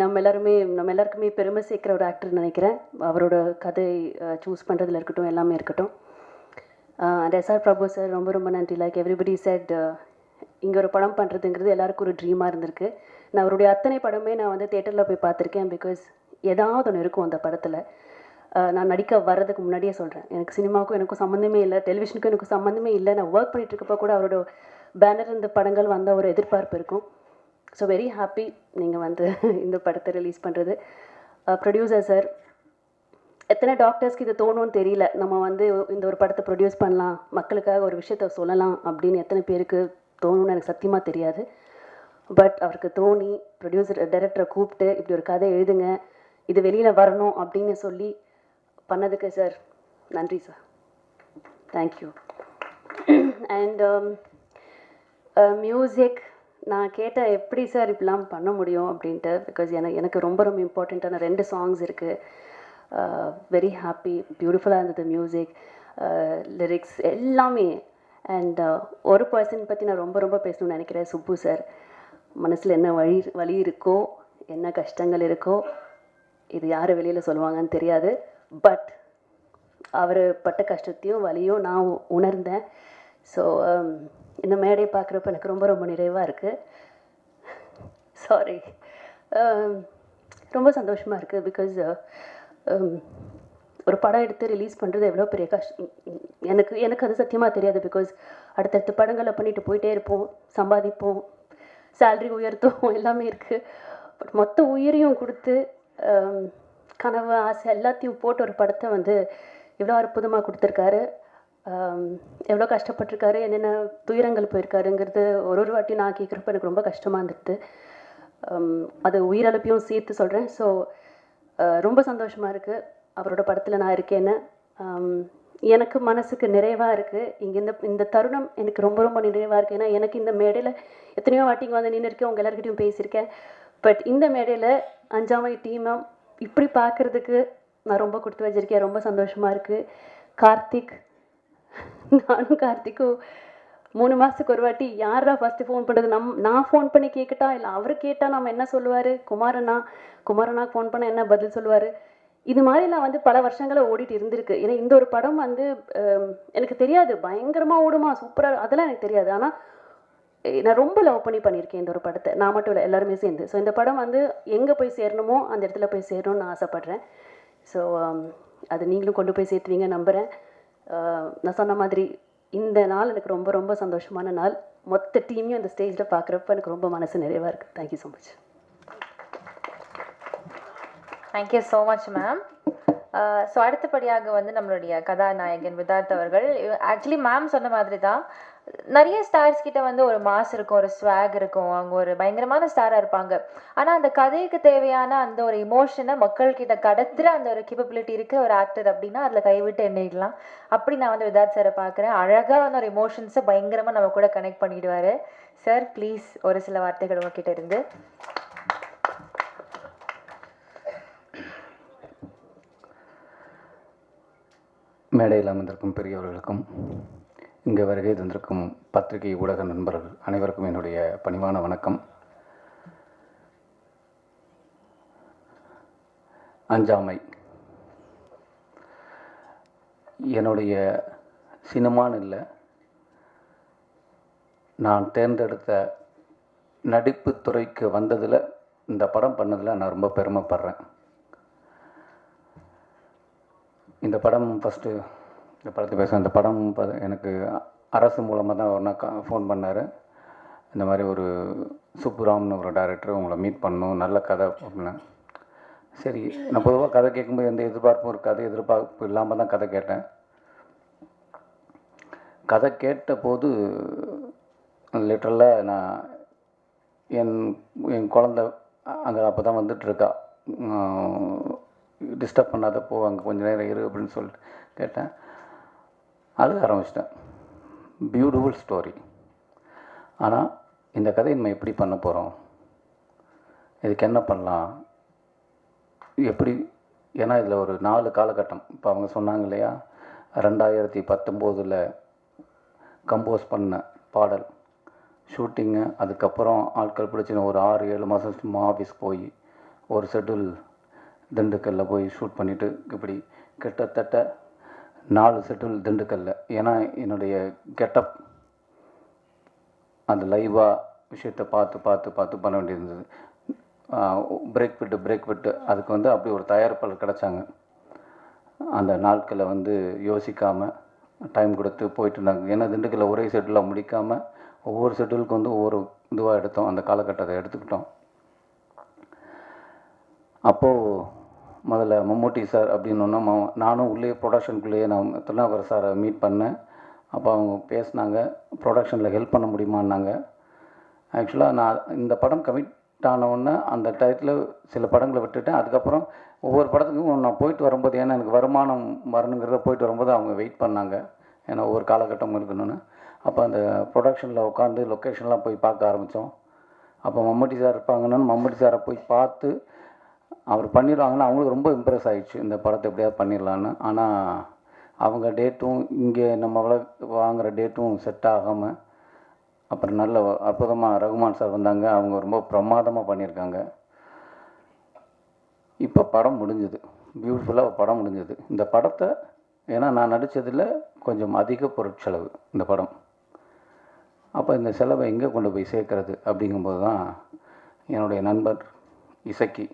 நம்ம எல்லாருக்குமே பெருமை சேர்க்குற ஒரு ஆக்டர் நினைக்கிறேன். அவரோட கதை சூஸ் பண்ணுறதுல இருக்கட்டும், எல்லாமே இருக்கட்டும். எஸ்ஆர் பிரபு சார் ரொம்ப ரொம்ப நன்றி. லைக் எவ்ரிபடி செட், இங்கே ஒரு படம் பண்ணுறதுங்கிறது எல்லாருக்கும் ஒரு ட்ரீமாக இருந்திருக்கு. நான் அவருடைய அத்தனை படமே நான் வந்து தேட்டரில் போய் பார்த்துருக்கேன். பிகாஸ் ஏதாவது ஒன்று இருக்கும் அந்த படத்தில். நான் நடிக்க வர்றதுக்கு முன்னாடியே சொல்கிறேன், எனக்கு சினிமாவுக்கும் எனக்கும் சம்மந்தமே இல்லை, டெலிவிஷனுக்கும் எனக்கு சம்மந்தமே இல்லை. நான் ஒர்க் பண்ணிட்டு இருக்கப்போ கூட அவரோட பேனர் இந்த படங்கள் வந்த ஒரு எதிர்பார்ப்பு இருக்கும். ஸோ வெரி ஹாப்பி நீங்கள் வந்து இந்த படத்தை ரிலீஸ் பண்ணுறது. ப்ரொடியூசர் சார், எத்தனை டாக்டர்ஸ்க்கு இது தோணும்னு தெரியல, நம்ம வந்து இந்த ஒரு படத்தை ப்ரொடியூஸ் பண்ணலாம், மக்களுக்காக ஒரு விஷயத்த சொல்லலாம் அப்படின்னு எத்தனை பேருக்கு தோணும்னு எனக்கு சத்தியமாக தெரியாது. பட் அவருக்கு தோணி ப்ரொடியூசர் டைரக்டரை கூப்பிட்டு இப்படி ஒரு கதை எழுதுங்க, இது வெளியில் வரணும் அப்படின்னு சொல்லி பண்ணதுக்கு சார் நன்றி சார். தேங்க்யூ. அண்ட் மியூசிக் நான் கேட்டேன், எப்படி சார் இப்படிலாம் பண்ண முடியும் அப்படின்ட்டு. பிகாஸ் எனக்கு ரொம்ப ரொம்ப இம்பார்ட்டண்ட்டான 2 சாங்ஸ் இருக்குது. வெரி ஹாப்பி, பியூட்டிஃபுல்லாக இருந்தது மியூசிக், லிரிக்ஸ் எல்லாமே. அண்ட் ஒரு பர்சன் பற்றி நான் ரொம்ப ரொம்ப பேசணும்னு நினைக்கிறேன், சுப்பு சார். மனசில் என்ன வலி இருக்கோ, என்ன கஷ்டங்கள் இருக்கோ, இது யார் வெளியில் சொல்லுவாங்கன்னு தெரியாது. பட் அவர் பட்ட கஷ்டத்தையும் வலியும் நான் உணர்ந்தேன். ஸோ இந்த மேடையை பார்க்குறப்ப எனக்கு ரொம்ப ரொம்ப நிறைவாக இருக்குது. சாரி, ரொம்ப சந்தோஷமாக இருக்குது. பிகாஸ் ஒரு படம் எடுத்து ரிலீஸ் பண்ணுறது எவ்வளோ பெரிய கஷ்டம் எனக்கு அது சத்தியமாக தெரியாது. பிகாஸ் அடுத்தடுத்த படங்களை பண்ணிட்டு போயிட்டே இருப்போம், சம்பாதிப்போம், சேல்ரி உயர்த்தும், எல்லாமே இருக்குது. பட் மொத்த உயிரையும் கொடுத்து கனவு ஆசை எல்லாத்தையும் போட்டு ஒரு படத்தை வந்து எவ்வளோ அற்புதமாக கொடுத்துருக்காரு, எவ்வளோ கஷ்டப்பட்டிருக்காரு, என்னென்ன துயரங்கள் போயிருக்காருங்கிறது ஒரு வாட்டி நான் கேட்குறப்ப எனக்கு ரொம்ப கஷ்டமாக இருந்துட்டு, அது உயிரிழப்பையும் சேர்த்து சொல்கிறேன். ஸோ ரொம்ப சந்தோஷமாக இருக்குது அவரோட படத்தில் நான் இருக்கேன்னு. எனக்கு மனசுக்கு நிறைவாக இருக்குது. இங்கே இந்த தருணம் எனக்கு ரொம்ப ரொம்ப நிறைவாக இருக்குது. ஏன்னா எனக்கு இந்த மேடையில் எத்தனையோ வாட்டி இங்கே வந்து நின்று இருக்கேன், உங்கள் எல்லாருக்கிட்டையும் பேசியிருக்கேன். பட் இந்த மேடையில் அஞ்சாமை டீமை இப்படி பார்க்குறதுக்கு நான் ரொம்ப கொடுத்து வச்சிருக்கேன். ரொம்ப சந்தோஷமாக இருக்குது. கார்த்திக், நானும் கார்த்திக்கும் 3 மாதத்துக்கு ஒரு வாட்டி யாரா ஃபஸ்ட்டு ஃபோன் பண்ணுறது, நான் ஃபோன் பண்ணி கேட்கட்டா இல்லை அவர் கேட்டால் நம்ம என்ன சொல்லுவார், குமாரனா ஃபோன் பண்ண என்ன பதில் சொல்லுவார், இது மாதிரிலாம் வந்து பல வருஷங்களாக ஓடிட்டு இருந்திருக்கு. ஏன்னா இந்த ஒரு படம் வந்து எனக்கு தெரியாது பயங்கரமாக ஓடுமா சூப்பராக, அதெல்லாம் எனக்கு தெரியாது. ஆனால் நான் ரொம்ப லவ் பண்ணியிருக்கேன் இந்த ஒரு படத்தை, நான் மட்டும் இல்லை எல்லாருமே சேர்ந்து. ஸோ இந்த படம் வந்து எங்கே போய் சேரணுமோ அந்த இடத்துல போய் சேரணும்னு நான் ஆசைப்பட்றேன். ஸோ அது நீங்களும் கொண்டு போய் சேர்த்துவீங்க நம்புகிறேன். நான் சொன்ன மாதிரி இந்த நாள் எனக்கு ரொம்ப ரொம்ப சந்தோஷமான நாள். மொத்த டீமையும் இந்த ஸ்டேஜில் பார்க்குறப்ப எனக்கு ரொம்ப மனசு நிறைவாக இருக்குது. Thank you so much. Thank you so much ma'am. So அடுத்தபடியாக வந்து நம்மளுடைய கதாநாயகன் விதார்த் அவர்கள். ஆக்சுவலி மேம் சொன்ன மாதிரி தான், நிறைய ஸ்டார்ஸ் கிட்ட வந்து ஒரு மாஸ் இருக்கும், ஒரு ஸ்வாக் இருக்கும், அவங்க ஒரு பயங்கரமான ஸ்டாராக இருப்பாங்க. ஆனால் அந்த கதைக்கு தேவையான அந்த ஒரு இமோஷனை மக்கள்கிட்ட கடத்துகிற அந்த ஒரு கேப்பபிலிட்டி இருக்கிற ஒரு ஆக்டர் அப்படின்னா அதில் கைவிட்டு எண்ணிடலாம். அப்படி நான் வந்து விதார்த் சாரை பார்க்குறேன். அழகாக வந்து ஒரு இமோஷன்ஸை பயங்கரமாக நம்ம கூட கனெக்ட் பண்ணிடுவார். சார் ப்ளீஸ் ஒரு சில வார்த்தைகள் உங்ககிட்ட இருந்து. மேடையில் அமர்ந்திருக்கும் பெரியவர்களுக்கும் இங்கே வருகை தந்திருக்கும் பத்திரிகை ஊடக நண்பர்கள் அனைவருக்கும் என்னுடைய பணிவான வணக்கம். அஞ்சாமை என்னுடைய சினிமான்னு இல்லை, நான் தேர்ந்தெடுத்த நடிப்பு துறைக்கு வந்ததில் இந்த படம் பண்ணதில் நான் ரொம்ப பெருமைப்படுறேன். இந்த படம் ஃபஸ்ட்டு இந்த படத்தை பேச இந்த படம் எனக்கு அரசு மூலமாக தான் ஒரு நாள் ஃபோன் பண்ணார். இந்த மாதிரி ஒரு சுப்புராம்னு ஒரு டைரக்டர் உங்களை மீட் பண்ணணும், நல்ல கதை அப்படின்னு. சரி, நான் பொதுவாக கதை கேட்கும்போது எந்த எதிர்பார்ப்பும் இருக்காது, எதிர்பார்ப்பு இல்லாமல் தான் கதை கேட்டேன். கதை கேட்டபோது லிட்டரலாக நான் என் குழந்த அங்கே அப்போ தான் வந்துட்டுருக்கா, டிஸ்டர்ப் பண்ணாத போ, அங்கே கொஞ்சம் நேரம் இரு அப்படின்னு சொல்லிட்டு கேட்டேன். அழுக ஆரம்பிச்சிட்டேன். Beautiful story. ஆனால் இந்த கதையை நம்ம எப்படி பண்ண போகிறோம், இதுக்கு என்ன பண்ணலாம், எப்படி, ஏன்னா இதில் ஒரு 4 காலகட்டம். இப்போ அவங்க சொன்னாங்க இல்லையா, 2019 கம்போஸ் பண்ண பாடல் ஷூட்டிங்கு, அதுக்கப்புறம் ஆட்கள் பிடிச்சின்னு ஒரு 6-7 மாதம் சும்மா ஆஃபீஸ் போய் ஒரு ஷெட்யூல் திண்டுக்கல்லில் போய் ஷூட் பண்ணிவிட்டு, இப்படி கிட்டத்தட்ட 4 ஷெட்யூல் திண்டுக்கல்ல. ஏன்னா என்னுடைய கெட்டப் அந்த லைவாக விஷயத்தை பார்த்து பண்ண வேண்டியிருந்தது. பிரேக் விட்டு அதுக்கு வந்து அப்படி ஒரு தயாரிப்பாளர் கிடச்சாங்க. அந்த நாட்களை வந்து யோசிக்காமல் டைம் கொடுத்து போயிட்டு இருந்தாங்க. ஏன்னா திண்டுக்கல்ல ஒரே ஷெட்யூலாக முடிக்காமல் ஒவ்வொரு ஷெட்யூலுக்கு வந்து ஒவ்வொரு இதுவாக எடுத்தோம், அந்த காலகட்டத்தை எடுத்துக்கிட்டோம். அப்போது முதல்ல மம்மூட்டி சார் அப்படின்னோன்னா நானும் உள்ளே ப்ரொடக்ஷனுக்குள்ளேயே நான் திருநாவுக்கரசு சாரை மீட் பண்ணேன். அப்போ அவங்க பேசினாங்க, ப்ரொடக்ஷனில் ஹெல்ப் பண்ண முடியுமான்னாங்க. ஆக்சுவலாக நான் இந்த படம் கமிட் ஆனவுடனே அந்த டயத்தில் சில படங்களை விட்டுட்டேன். அதுக்கப்புறம் ஒவ்வொரு படத்துக்கும் நான் போயிட்டு வரும்போது, ஏன்னா எனக்கு வருமானம் வரணுங்கிறத போயிட்டு வரும்போது அவங்க வெயிட் பண்ணாங்க, ஏன்னா ஒவ்வொரு காலகட்டம் இருக்கணும்னு. அப்போ அந்த ப்ரொடக்ஷனில் உட்காந்து லொக்கேஷன்லாம் போய் பார்க்க ஆரம்பித்தோம். அப்போ மம்மூட்டி சார் இருப்பாங்கன்னு மம்மூட்டி சாரை போய் பார்த்து அவர் பண்ணிடுவாங்கன்னு அவங்களுக்கு ரொம்ப இம்ப்ரெஸ் ஆகிடுச்சு, இந்த படத்தை எப்படியாவது பண்ணிடலான்னு. ஆனால் அவங்க டேட்டும் இங்கே நம்ம வாங்குகிற டேட்டும் செட் ஆகாமல் அப்புறம் நல்ல அற்புதமாக ரகுமான் சார் வந்தாங்க. அவங்க ரொம்ப பிரமாதமாக பண்ணியிருக்காங்க. இப்போ படம் முடிஞ்சுது, பியூட்டிஃபுல்லாக படம் முடிஞ்சது. இந்த படத்தை ஏன்னா நான் நடித்ததில் கொஞ்சம் அதிக பொருட்செலவு இந்த படம். அப்போ இந்த செலவை எங்கே கொண்டு போய் சேர்க்கறது அப்படிங்கும்போது தான் என்னுடைய நண்பர் இசக்கி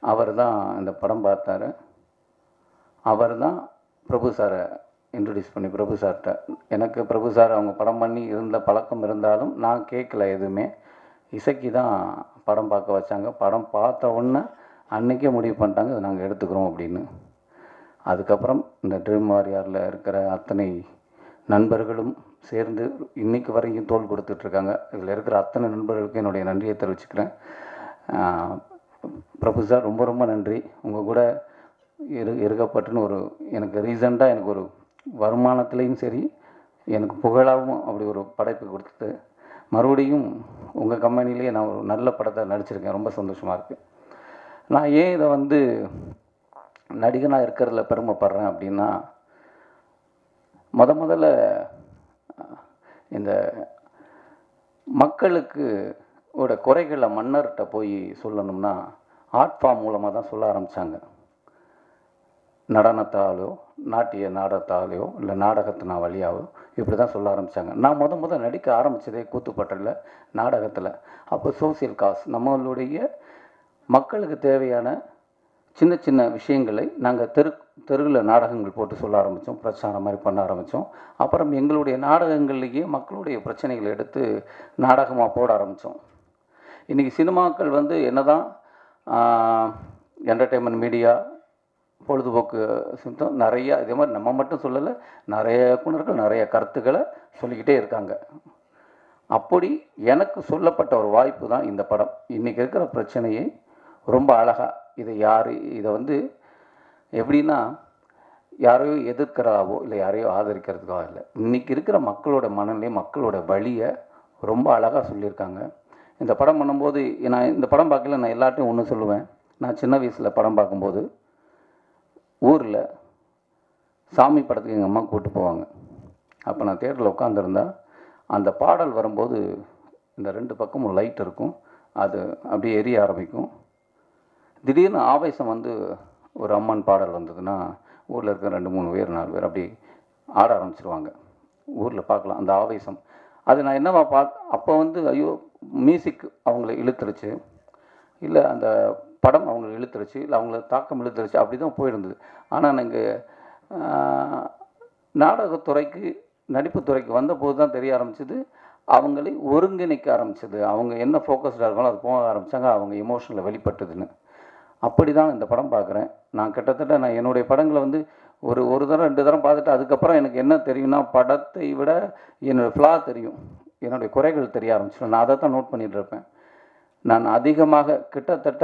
அவர் தான் இந்த படம் பார்த்தார். அவர் தான் பிரபு சாரை இன்ட்ரடியூஸ் பண்ணி பிரபு சார்கிட்ட, எனக்கு பிரபு சார் அவங்க படம் பண்ணி இருந்த பழக்கம் இருந்தாலும் நான் கேட்கல எதுவுமே. இசக்கி தான் படம் பார்க்க வச்சாங்க. படம் பார்த்த உடனே அன்றைக்கே முடிவு பண்ணிட்டாங்க, அதை நாங்கள் எடுத்துக்கிறோம் அப்படின்னு. அதுக்கப்புறம் இந்த ட்ரீம் வாரியரில் இருக்கிற அத்தனை நண்பர்களும் சேர்ந்து இன்றைக்கு வரைக்கும் தோள் கொடுத்துட்ருக்காங்க. இதில் இருக்கிற அத்தனை நண்பர்களுக்கும் என்னுடைய நன்றியை தெரிவிச்சுக்கிறேன். பிரபு சார் ரொம்ப ரொம்ப நன்றி. உங்கள் கூட இருக்கப்பட்டுன்னு ஒரு எனக்கு ரீசண்டாக எனக்கு ஒரு வருமானத்துலேயும் சரி எனக்கு புகழாகவும் அப்படி ஒரு படைப்பு கொடுத்து மறுபடியும் உங்கள் கம்பெனிலேயே நான் ஒரு நல்ல படத்தை நடிச்சிருக்கேன். ரொம்ப சந்தோஷமாக இருக்குது. நான் ஏன் இதை வந்து நடிகனாக இருக்கிறதுல பெருமைப்படுறேன் அப்படின்னா, முதல்ல இந்த மக்களுக்கு குறைகளை மன்னர்கிட்ட போய் சொல்லணும்னா ஆர்ட் ஃபார்ம் மூலமாக தான் சொல்ல ஆரம்பித்தாங்க. நடனத்தாலோ நாட்டிய நாடகத்தாலேயோ இல்லை நாடகத்தினா வழியாவோ இப்படி தான் சொல்ல ஆரம்பித்தாங்க. நான் முதல் நடிக்க ஆரம்பித்ததே கூத்துப்பட்டில் நாடகத்தில். அப்போ சோசியல் காஸ் நம்மளுடைய மக்களுக்கு தேவையான சின்ன சின்ன விஷயங்களை நாங்கள் தெருவில் நாடகங்கள் போட்டு சொல்ல ஆரம்பித்தோம், பிரச்சாரம் மாதிரி பண்ண ஆரம்பித்தோம். அப்புறம் எங்களுடைய நாடகங்கள்லேயே மக்களுடைய பிரச்சனைகளை எடுத்து நாடகமாக போட ஆரம்பித்தோம். இன்றைக்கி சினிமாக்கள் வந்து என்ன தான் என்டர்டெயின்மெண்ட் மீடியா பொழுதுபோக்கு சித்தம் நிறையா இதே மாதிரி நம்ம மட்டும் சொல்லலை, நிறைய இயக்குனர்கள் நிறைய கருத்துக்களை சொல்லிக்கிட்டே இருக்காங்க. அப்படி எனக்கு சொல்லப்பட்ட ஒரு வாய்ப்பு தான் இந்த படம். இன்றைக்கி இருக்கிற பிரச்சனையை ரொம்ப அழகாக இதை வந்து எப்படின்னா யாரையோ எதிர்க்கிறதாவோ இல்லை யாரையோ ஆதரிக்கிறதுக்காக இல்லை, இன்றைக்கி இருக்கிற மக்களோட மனநிலை மக்களோட வழியை ரொம்ப அழகாக சொல்லியிருக்காங்க. இந்த படம் பண்ணும்போது நான் இந்த படம் பார்க்கல, நான் எல்லாத்தையும் ஒன்று சொல்லுவேன். நான் சின்ன வயசில் படம் பார்க்கும்போது ஊரில் சாமி படத்துக்கு எங்கள் அம்மா கூப்பிட்டு போவாங்க. அப்போ நான் தேட்டரில் உட்காந்துருந்தா அந்த பாடல் வரும்போது இந்த 2 பக்கமும் லைட் இருக்கும், அது அப்படியே எரிய ஆரம்பிக்கும். திடீர்னு ஆவேசம் வந்து ஒரு அம்மன் பாடல் வந்ததுன்னா ஊரில் இருக்கிற 2-3 பேர் 4 பேர் அப்படி ஆட ஆரம்பிச்சிருவாங்க. ஊரில் பார்க்கலாம் அந்த ஆவேசம். அது நான் என்னவா அப்போ வந்து ஐயோ மியூசிக் அவங்கள இழுத்துருச்சு, இல்லை அந்த படம் அவங்களை இழுத்துருச்சு, இல்லை அவங்கள தாக்கம் இழுத்துருச்சு, அப்படி தான் போயிருந்தது. ஆனால் நாங்கள் நாடகத்துறைக்கு நடிப்புத்துறைக்கு வந்தபோது தான் தெரிய ஆரம்பிச்சது, அவங்களை ஒருங்கிணைக்க ஆரம்பிச்சது. அவங்க என்ன ஃபோக்கஸ்டாக இருக்காங்களோ அது போக ஆரம்பித்தாங்க, அவங்க எமோஷனில் வெளிப்பட்டதுன்னு. அப்படி தான் இந்த படம் பார்க்குறேன். நான் கிட்டத்தட்ட என்னுடைய படங்களை வந்து ஒரு தரம் 2 தரம் பார்த்துட்டு அதுக்கப்புறம் எனக்கு என்ன தெரியும்னா, படத்தை விட என்னோடய ஃப்ளா தெரியும், என்னுடைய குறைகள் தெரிய ஆரம்பிச்சிடும். நான் அதை தான் நோட் பண்ணிகிட்டு இருப்பேன். நான் அதிகமாக கிட்டத்தட்ட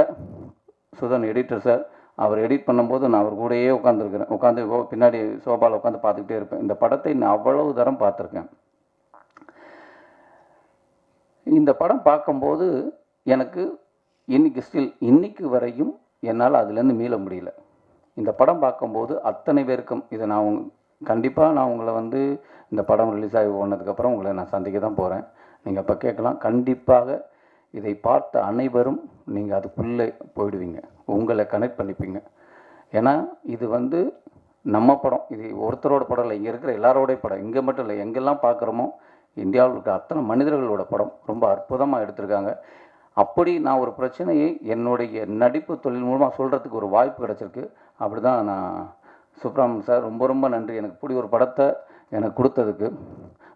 சுதன் எடிட்டர் சார் அவர் எடிட் பண்ணும்போது நான் அவர் கூடயே உட்காந்து பின்னாடி சோபாவில் உட்காந்து பார்த்துக்கிட்டே இருப்பேன். இந்த படத்தை நான் அவ்வளவு தரம் பார்த்துருக்கேன். இந்த படம் பார்க்கும்போது எனக்கு இன்னைக்கு வரையும் என்னால் அதுலேருந்து மீள முடியல. இந்த படம் பார்க்கும்போது அத்தனை பேருக்கும் இதை நான் கண்டிப்பாக நான் உங்களை வந்து இந்த படம் ரிலீஸ் ஆகி போனதுக்கப்புறம் உங்களை நான் சந்திக்க தான் போகிறேன். நீங்கள் அப்போ கேட்கலாம். கண்டிப்பாக இதை பார்த்த அனைவரும் நீங்கள் அதுக்குள்ளே போயிடுவீங்க, உங்களை கனெக்ட் பண்ணிப்பீங்க. ஏன்னா இது வந்து நம்ம படம், இது ஒருத்தரோட படம் இல்லை, இங்கே இருக்கிற எல்லாரோடைய படம். இங்கே மட்டும் இல்லை, எங்கெல்லாம் பார்க்குறோமோ இந்தியாவில் இருக்கிற அத்தனை மனிதர்களோட படம் ரொம்ப அற்புதமாக எடுத்திருக்காங்க. அப்படி நான் ஒரு பிரச்சனையை என்னுடைய நடிப்பு தொழில் மூலமாக சொல்கிறதுக்கு ஒரு வாய்ப்பு கிடச்சிருக்கு. அப்படி தான் நான் சுப்ரமணியன் சார் ரொம்ப ரொம்ப நன்றி. எனக்கு இப்படி ஒரு படத்தை எனக்கு கொடுத்ததுக்கு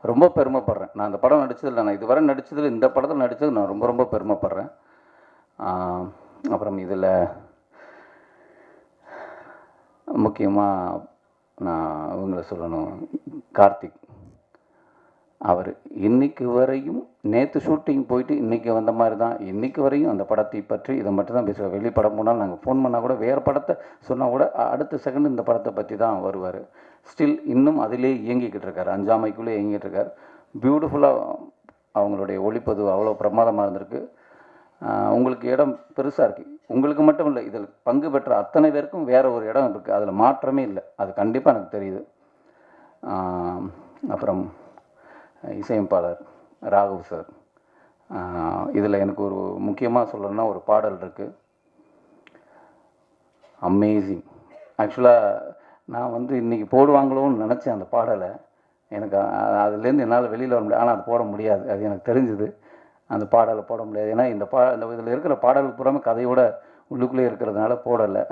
ரொம்ப பெருமைப்படுறேன். நான் அந்த படம் நடித்ததில்லை, நான் இதுவரை நடித்ததில் இந்த படத்தில் நடித்தது நான் ரொம்ப ரொம்ப பெருமைப்படுறேன். அப்புறம் இதில் முக்கியமாக நான் இவங்கள சொல்லணும், கார்த்திக். அவர் இன்றைக்கு வரையும் நேற்று ஷூட்டிங் போயிட்டு இன்றைக்கி வந்த மாதிரி தான் இன்றைக்கி வரையும் அந்த படத்தை பற்றி இதை மட்டும் தான் பேசுவார். வெளி படம் போனால் நாங்கள் ஃபோன் பண்ணால் கூட வேறு படத்தை சொன்னால் கூட அடுத்த செகண்ட் இந்த படத்தை பற்றி தான் வருவார். ஸ்டில் இன்னும் அதிலே இயங்கிக்கிட்டு இருக்கார், அஞ்சாமைக்குள்ளே இயங்கிட்டு இருக்கார். பியூட்டிஃபுல்லாக அவங்களுடைய ஒளிப்பதிவு அவ்வளோ பிரமாதமாக இருந்திருக்கு. உங்களுக்கு இடம் பெருசாக இருக்குது, உங்களுக்கு மட்டும் இல்லை, இதில் பங்கு பெற்ற அத்தனை பேருக்கும் வேறு ஒரு இடம் இருக்குது, அதில் மாற்றமே இல்லை, அது கண்டிப்பாக எனக்கு தெரியுது. அப்புறம் இசையமைப்பாளர் ராகவ் சார், இதில் எனக்கு ஒரு முக்கியமாக சொல்லணும்னா ஒரு பாடல் இருக்குது, அமேசிங். ஆக்சுவலாக நான் வந்து இன்றைக்கி போடுவாங்களோன்னு நினச்சேன் அந்த பாடலை, எனக்கு அதுலேருந்து என்னால் வெளியில் வர முடியாது, ஆனால் அது போட முடியாது, அது எனக்கு தெரிஞ்சுது. அந்த பாடலை போட முடியாது, ஏன்னா இந்த இதில் இருக்கிற பாடலுக்கு புறமே கதையோட உள்ளுக்குள்ளே இருக்கிறதுனால போடலை.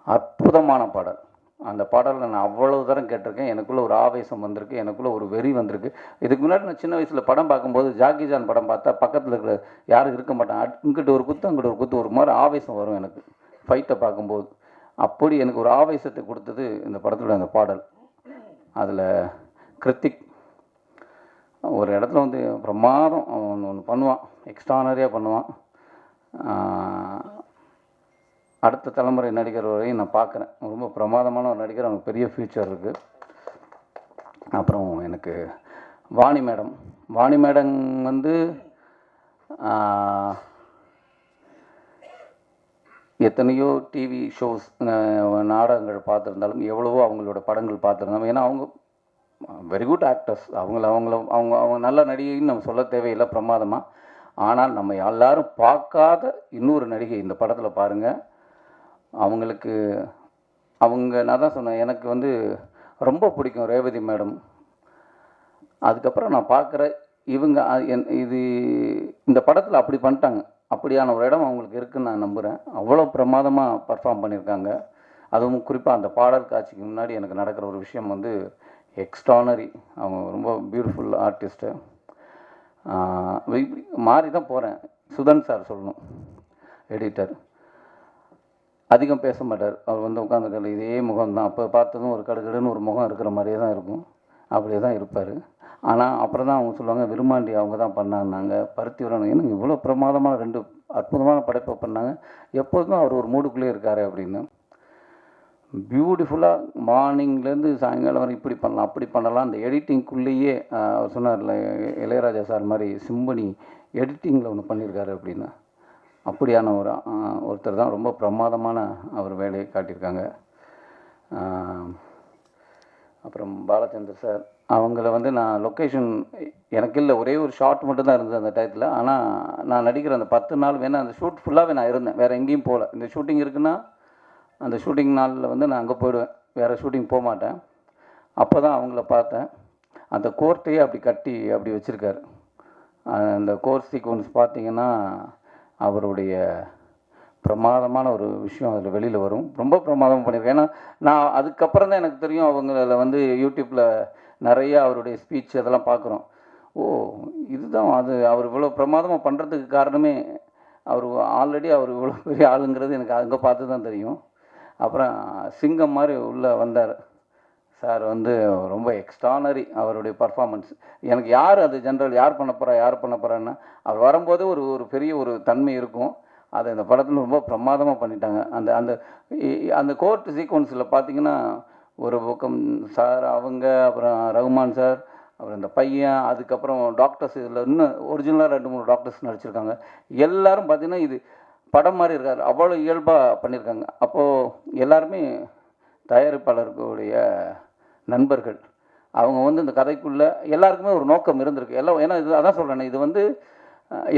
அற்புதமான பாடல். அந்த பாடலை நான் அவ்வளவு தரம் கேட்டிருக்கேன். எனக்குள்ளே ஒரு ஆவேசம் வந்திருக்கு, எனக்குள்ளே ஒரு வெறி வந்திருக்கு. இதுக்கு முன்னாடி நான் சின்ன வயசில் படம் பார்க்கும்போது ஜாக்கி ஜான் படம் பார்த்தா பக்கத்தில் இருக்கிற யாரும் இருக்க மாட்டாங்க, இங்கிட்ட ஒரு குத்து அங்கிட்ட ஒரு குத்து, ஒரு மாதிரி ஆவேசம் வரும் எனக்கு ஃபைட்டை பார்க்கும்போது. அப்படி எனக்கு ஒரு ஆவேசத்தை கொடுத்தது இந்த படத்தில் அந்த பாடல். அதில் கிருத்திக் ஒரு இடத்துல வந்து பிரமாதம் அவன் ஒன்று பண்ணுவான், எக்ஸ்ட்ரானரியாக பண்ணுவான். அடுத்த தலைமுறை நடிகர் வரையும் நான் பார்க்குறேன், ரொம்ப பிரமாதமான ஒரு நடிகர், அவனுக்கு பெரிய ஃப்யூச்சர் இருக்குது. அப்புறம் எனக்கு வாணி மேடம் வந்து எத்தனையோ டிவி ஷோஸ் நாடகங்கள் பார்த்துருந்தாலும் எவ்வளவோ அவங்களோட படங்கள் பார்த்துருந்தாலும், ஏன்னா அவங்க வெரி குட் ஆக்டர்ஸ், அவங்க நல்ல நடிகைன்னு நம்ம சொல்ல தேவையில்லை, பிரமாதமாக. ஆனால் நம்ம எல்லாரும் பார்க்காத இன்னொரு நடிகை இந்த படத்தில் பாருங்கள். அவங்களுக்கு நான் தான் சொன்னேன், எனக்கு வந்து ரொம்ப பிடிக்கும் ரேவதி மேடம். அதுக்கப்புறம் நான் பார்க்குற இவங்க இந்த படத்தில் அப்படி பண்ணிட்டாங்க, அப்படியான ஒரு இடம் அவங்களுக்கு இருக்குதுன்னு நான் நம்புகிறேன். அவ்வளோ பிரமாதமாக பர்ஃபார்ம் பண்ணியிருக்காங்க. அதுவும் குறிப்பாக அந்த பாடல் காட்சிக்கு முன்னாடி எனக்கு நடக்கிற ஒரு விஷயம் வந்து எக்ஸ்ட்ரானரி. அவங்க ரொம்ப பியூட்டிஃபுல் ஆர்டிஸ்ட்டு. மாறி தான் போகிறேன். சுதன் சார் சொல்லணும், எடிட்டர், அதிகம் பேச மாட்டார். அவர் வந்து உட்காந்துக்கல, இதே முகம் தான். அப்போ பார்த்ததும் ஒரு கடுகடுன்னு ஒரு முகம் இருக்கிற மாதிரியே தான் இருக்கும், அப்படியே தான் இருப்பார். ஆனால் அப்புறம் தான் அவங்க சொல்லுவாங்க, விருமாண்டி அவங்க தான் பண்ணாங்க, பருத்தி விரணும், ஏன்னா இவ்வளோ பிரமாதமான 2 அற்புதமான படைப்பை பண்ணாங்க, எப்போதும் அவர் ஒரு மூடுக்குள்ளே இருக்கார் அப்படின்னு. பியூட்டிஃபுல்லாக மார்னிங்லேருந்து சாயங்காலம் வரை இப்படி பண்ணலாம் அப்படி பண்ணலாம். அந்த எடிட்டிங்குள்ளேயே அவர் சொன்னார்ல, இளையராஜா சார் மாதிரி சிம்பனி எடிட்டிங்கில் ஒன்று பண்ணியிருக்காரு அப்படின்னு. அப்படியான ஒருத்தர் தான், ரொம்ப பிரமாதமான அவர் வேலையை காட்டியிருக்காங்க. அப்புறம் பாலச்சந்தர் சார், அவங்கள வந்து நான் லொக்கேஷன் எனக்கு இல்லை, ஒரே ஒரு ஷாட் மட்டும்தான் இருந்தது அந்த டயத்தில். ஆனால் நான் நடிக்கிற அந்த 10 நாள் வேணால் அந்த ஷூட் ஃபுல்லாகவே நான் இருந்தேன், வேறு எங்கேயும் போகல. இந்த ஷூட்டிங் இருக்குன்னா அந்த ஷூட்டிங் நாளில் வந்து நான் அங்கே போயிடுவேன், வேறு ஷூட்டிங் போக மாட்டேன். அப்போ தான் அவங்கள பார்த்தேன். அந்த கோர்ட்டையே அப்படி கட்டி அப்படி வச்சுருக்காரு. அந்த கோர்ட் சீக்வன்ஸ் பார்த்திங்கன்னா அவருடைய பிரமாதமான ஒரு விஷயம் அதில் வெளியில் வரும். ரொம்ப பிரமாதமாக பண்ணியிருக்கேன். ஏன்னா நான் அதுக்கப்புறம் தான் எனக்கு தெரியும், அவங்கள வந்து யூடியூப்பில் நிறைய அவருடைய ஸ்பீச் அதெல்லாம் பார்க்குறோம். ஓ இதுதான் அது, அவர் இவ்வளோ பிரமாதமாக பண்ணுறதுக்கு காரணமே அவர் ஆல்ரெடி அவர் இவ்வளோ பெரிய ஆளுங்கிறது எனக்கு அங்கே பார்த்து தான் தெரியும். அப்புறம் சிங்கம் மாதிரி உள்ளே வந்தார் சார், வந்து ரொம்ப எக்ஸ்ட்ரானரி அவருடைய பர்ஃபார்மன்ஸ். எனக்கு யார் அது ஜென்ரல் யார் பண்ண போகிறான்னா அவர் வரும்போது ஒரு பெரிய ஒரு தன்மை இருக்கும், அதை இந்த படத்தில் ரொம்ப பிரமாதமாக பண்ணிட்டாங்க. அந்த அந்த கோர்ட் சீக்வன்ஸில் பார்த்தீங்கன்னா ஒரு பக்கம் சார் அவங்க, அப்புறம் ரகுமான் சார், அப்புறம் இந்த பையன், அதுக்கப்புறம் டாக்டர்ஸ், இதில் இன்னும் ஒரிஜினலாக 2-3 டாக்டர்ஸ் நடிச்சிருக்காங்க. எல்லோரும் பார்த்திங்கன்னா இது படம் மாதிரி இருக்கார், அவ்வளோ இயல்பாக பண்ணியிருக்காங்க. அப்போது எல்லாருமே தயாரிப்பாளர்களுடைய நண்பர்கள். அவங்க வந்து இந்த கதைக்குள்ளே எல்லாருக்குமே ஒரு நோக்கம் இருந்திருக்கு எல்லாம். ஏன்னா இது அதான் சொல்கிறேன், இது வந்து